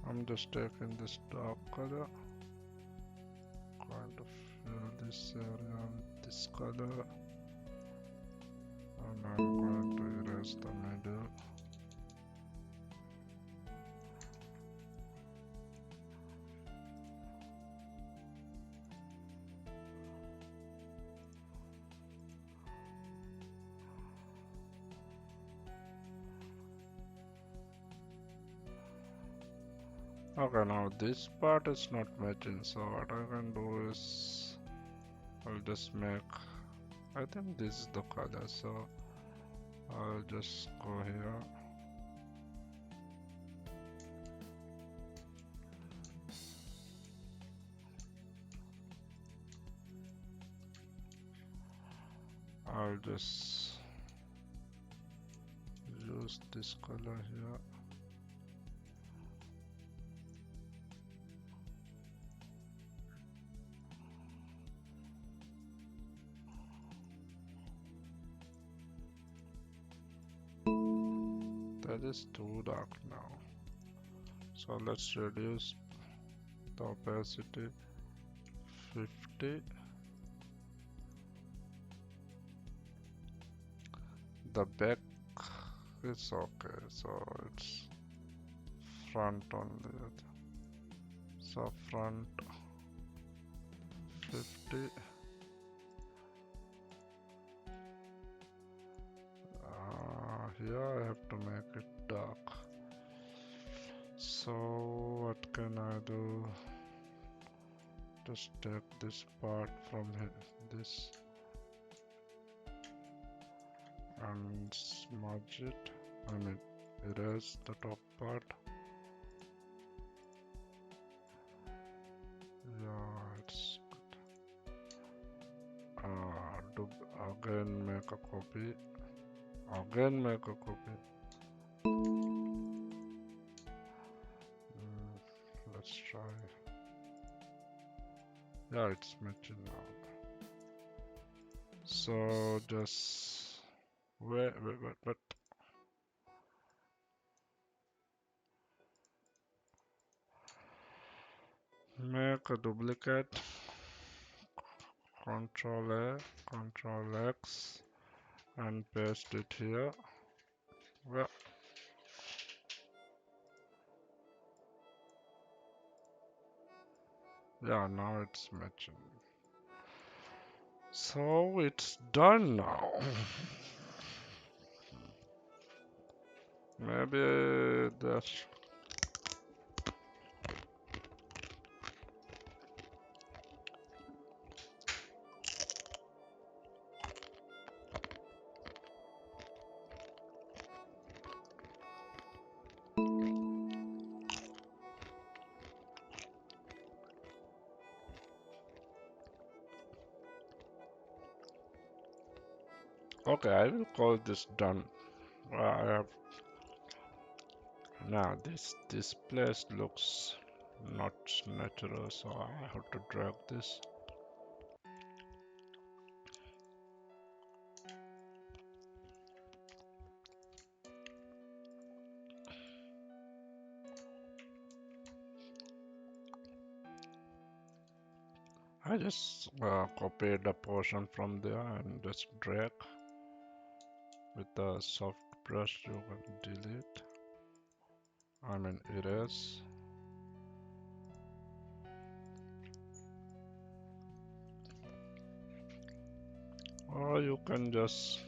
I'm just taking this dark color, kind of fill this area with this color, and I'm going to erase the middle. Okay, now this part is not matching, so what I can do is I'll just make, I think this is the color, so I'll just go here. I'll just use this color here. That is too dark now. So let's reduce the opacity 50. The back is okay, so it's front only. So front 50. Here I have to make it dark. So what can I do? Just take this part from here, this, and smudge it. I mean, erase the top part. Yeah, it's good. Do again make a copy. Again make a copy. Let's try. Yeah, it's matching now. So just wait. Make a duplicate. Control A, Control X, and paste it here. Well, yeah, now it's matching. So it's done now. Maybe that's okay. I will call this done. I have now this place looks not natural, so I have to drag this. I just copied a portion from there and just drag with the soft brush you can delete, I mean erase. Or you can just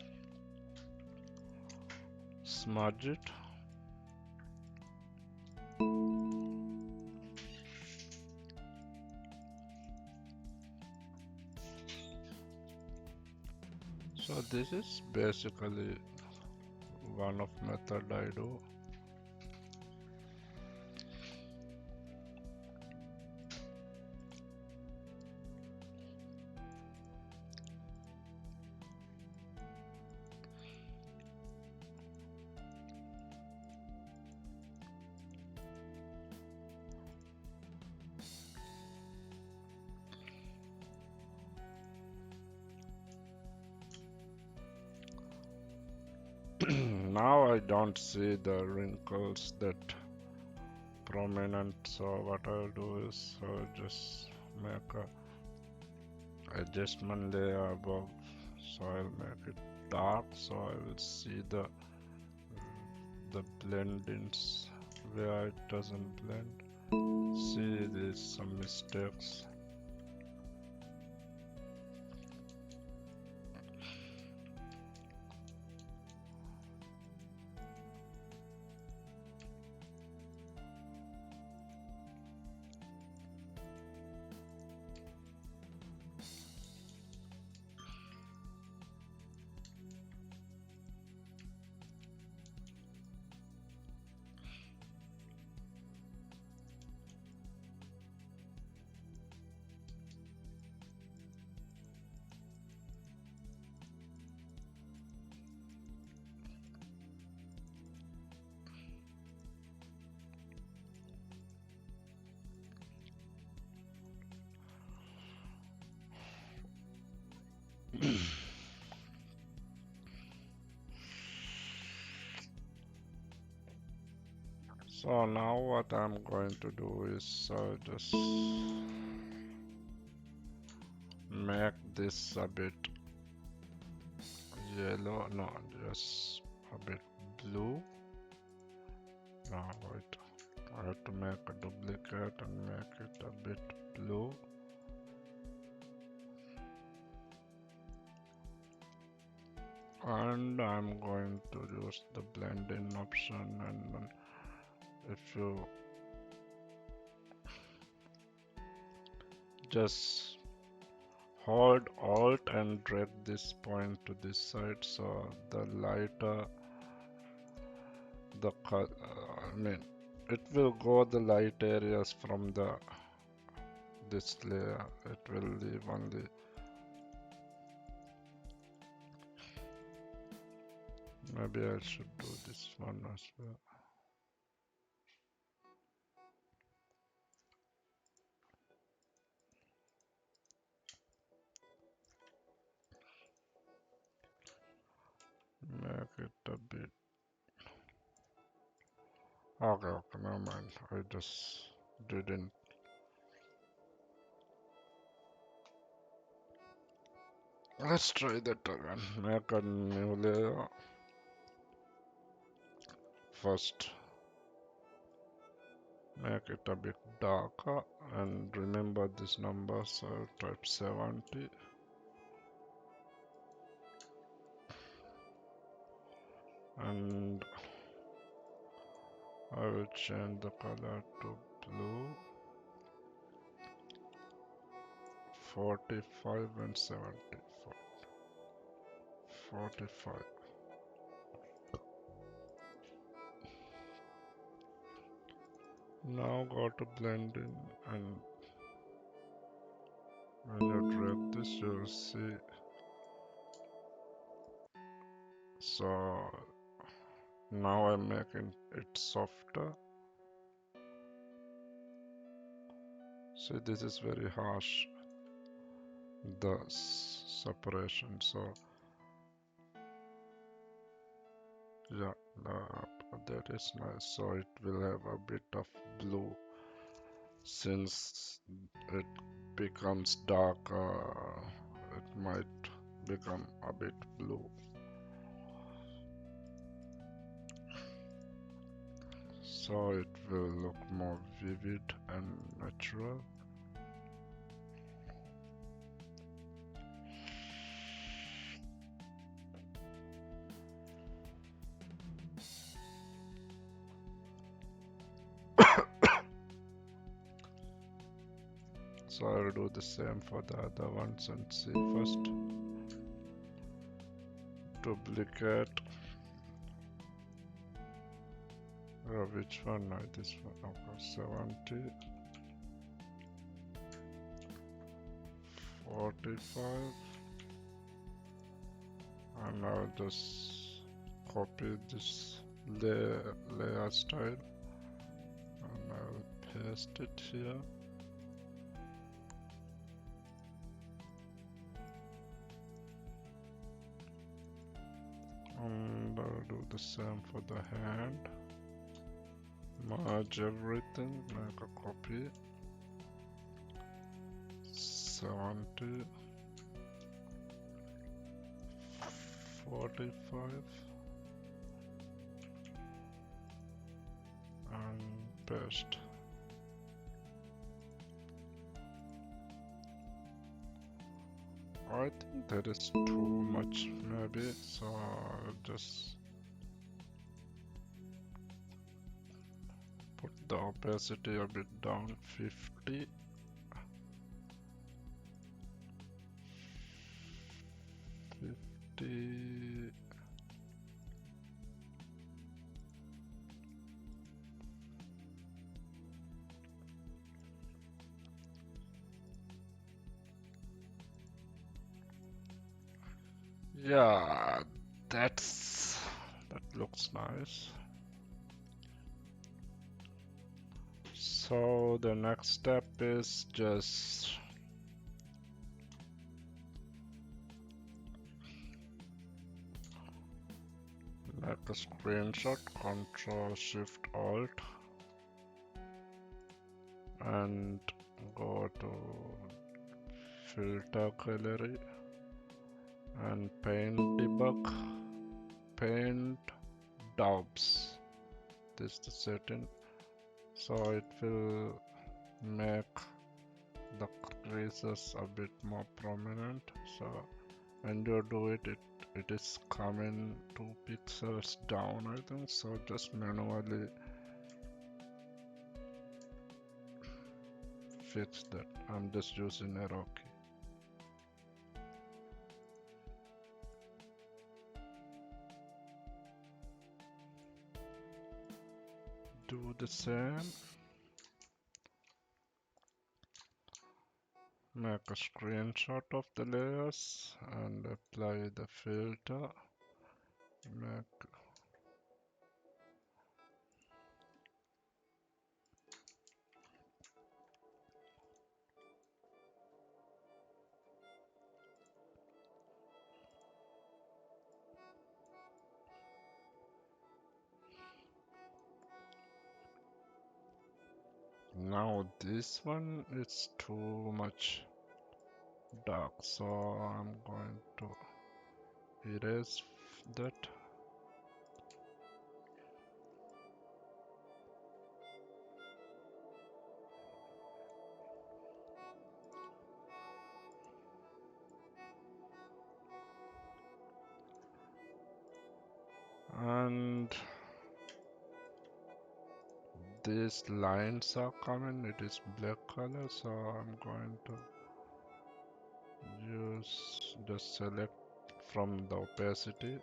smudge it. So this is basically one of method I do. Now I don't see the wrinkles that prominent, so what I'll do is just make a adjustment layer above, so I'll make it dark so I will see the blend-ins where it doesn't blend. See, there's some mistakes. So now what I'm going to do is just make this a bit yellow, no, just a bit blue. Now wait, I have to make a duplicate and make it a bit blue. And I'm going to use the blend in option, and if you just hold Alt and drag this point to this side, so the lighter the color, I mean, it will go the light areas from this layer. It will leave only. Maybe I should do this one as well. Make it a bit. Okay, never mind. I just didn't. Let's try that again. Make a new layer. First, make it a bit darker, and remember this number, so I'll type 70. And I will change the color to blue. 45 and 74. 45. Now go to blending, and when you drag this you'll see, so now I'm making it softer. See, this is very harsh, the separation, so yeah, that is nice. So it will have a bit of blue since it becomes dark, it might become a bit blue. so it will look more vivid and natural. So I'll do the same for the other ones and see first. Duplicate. Which one? No, this one. Okay, 70. 45. And I'll just copy this layer style. And I'll paste it here. And I'll do the same for the hand. Merge everything, make a copy. 70. 45. And paste. I think that is too much maybe, so I'll just put the opacity a bit down, 50. 50. Yeah, that looks nice. So the next step is just make a screenshot, Control Shift Alt, and go to Filter Gallery and Paint Debug, Paint Daubs. This is the setting, so it will make the creases a bit more prominent. So when you do it, it is coming 2 pixels down, I think. So just manually fix that. I'm just using arrow key. Do the same. Make a screenshot of the layers and apply the filter. Make now this one is too much dark, so I'm going to erase that. And these lines are coming, it is black color, so I'm going to just select from the opacity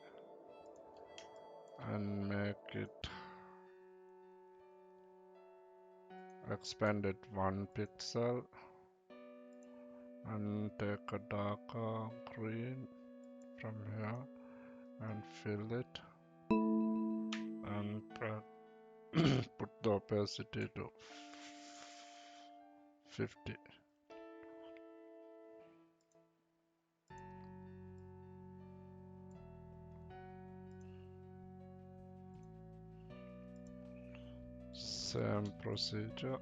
and make it expanded 1 pixel and take a darker green from here and fill it and put the opacity to 50. Same procedure.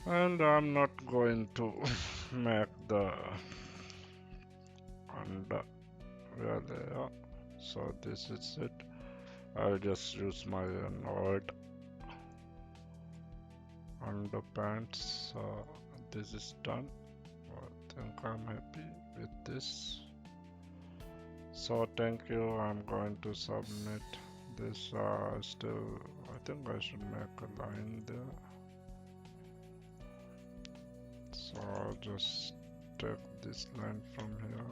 And I'm not going to make the under where they are. So this is it. I'll just use my node underpants. So this is done. I think I'm happy with this. So thank you. I'm going to submit this. Still, I think I should make a line there. So I'll just take this line from here.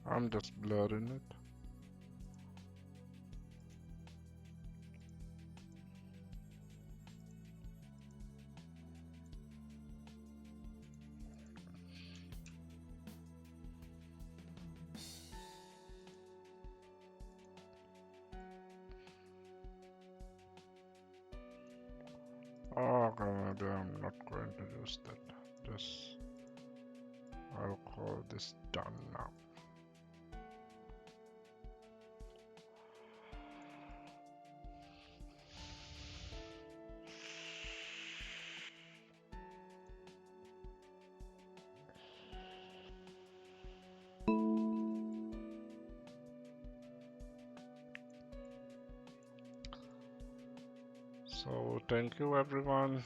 I'm just blurring it. Okay, maybe I'm not going to use that. Just I'll call this done now. So thank you everyone.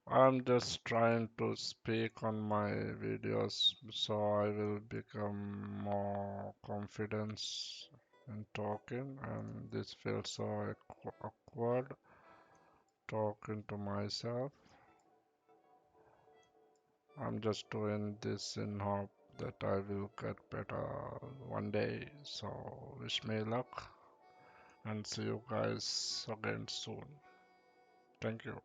I'm just trying to speak on my videos so I will become more confidence in talking, and this feels so awkward talking to myself. I'm just doing this in hope that I will get better one day. So wish me luck and see you guys again soon. Thank you.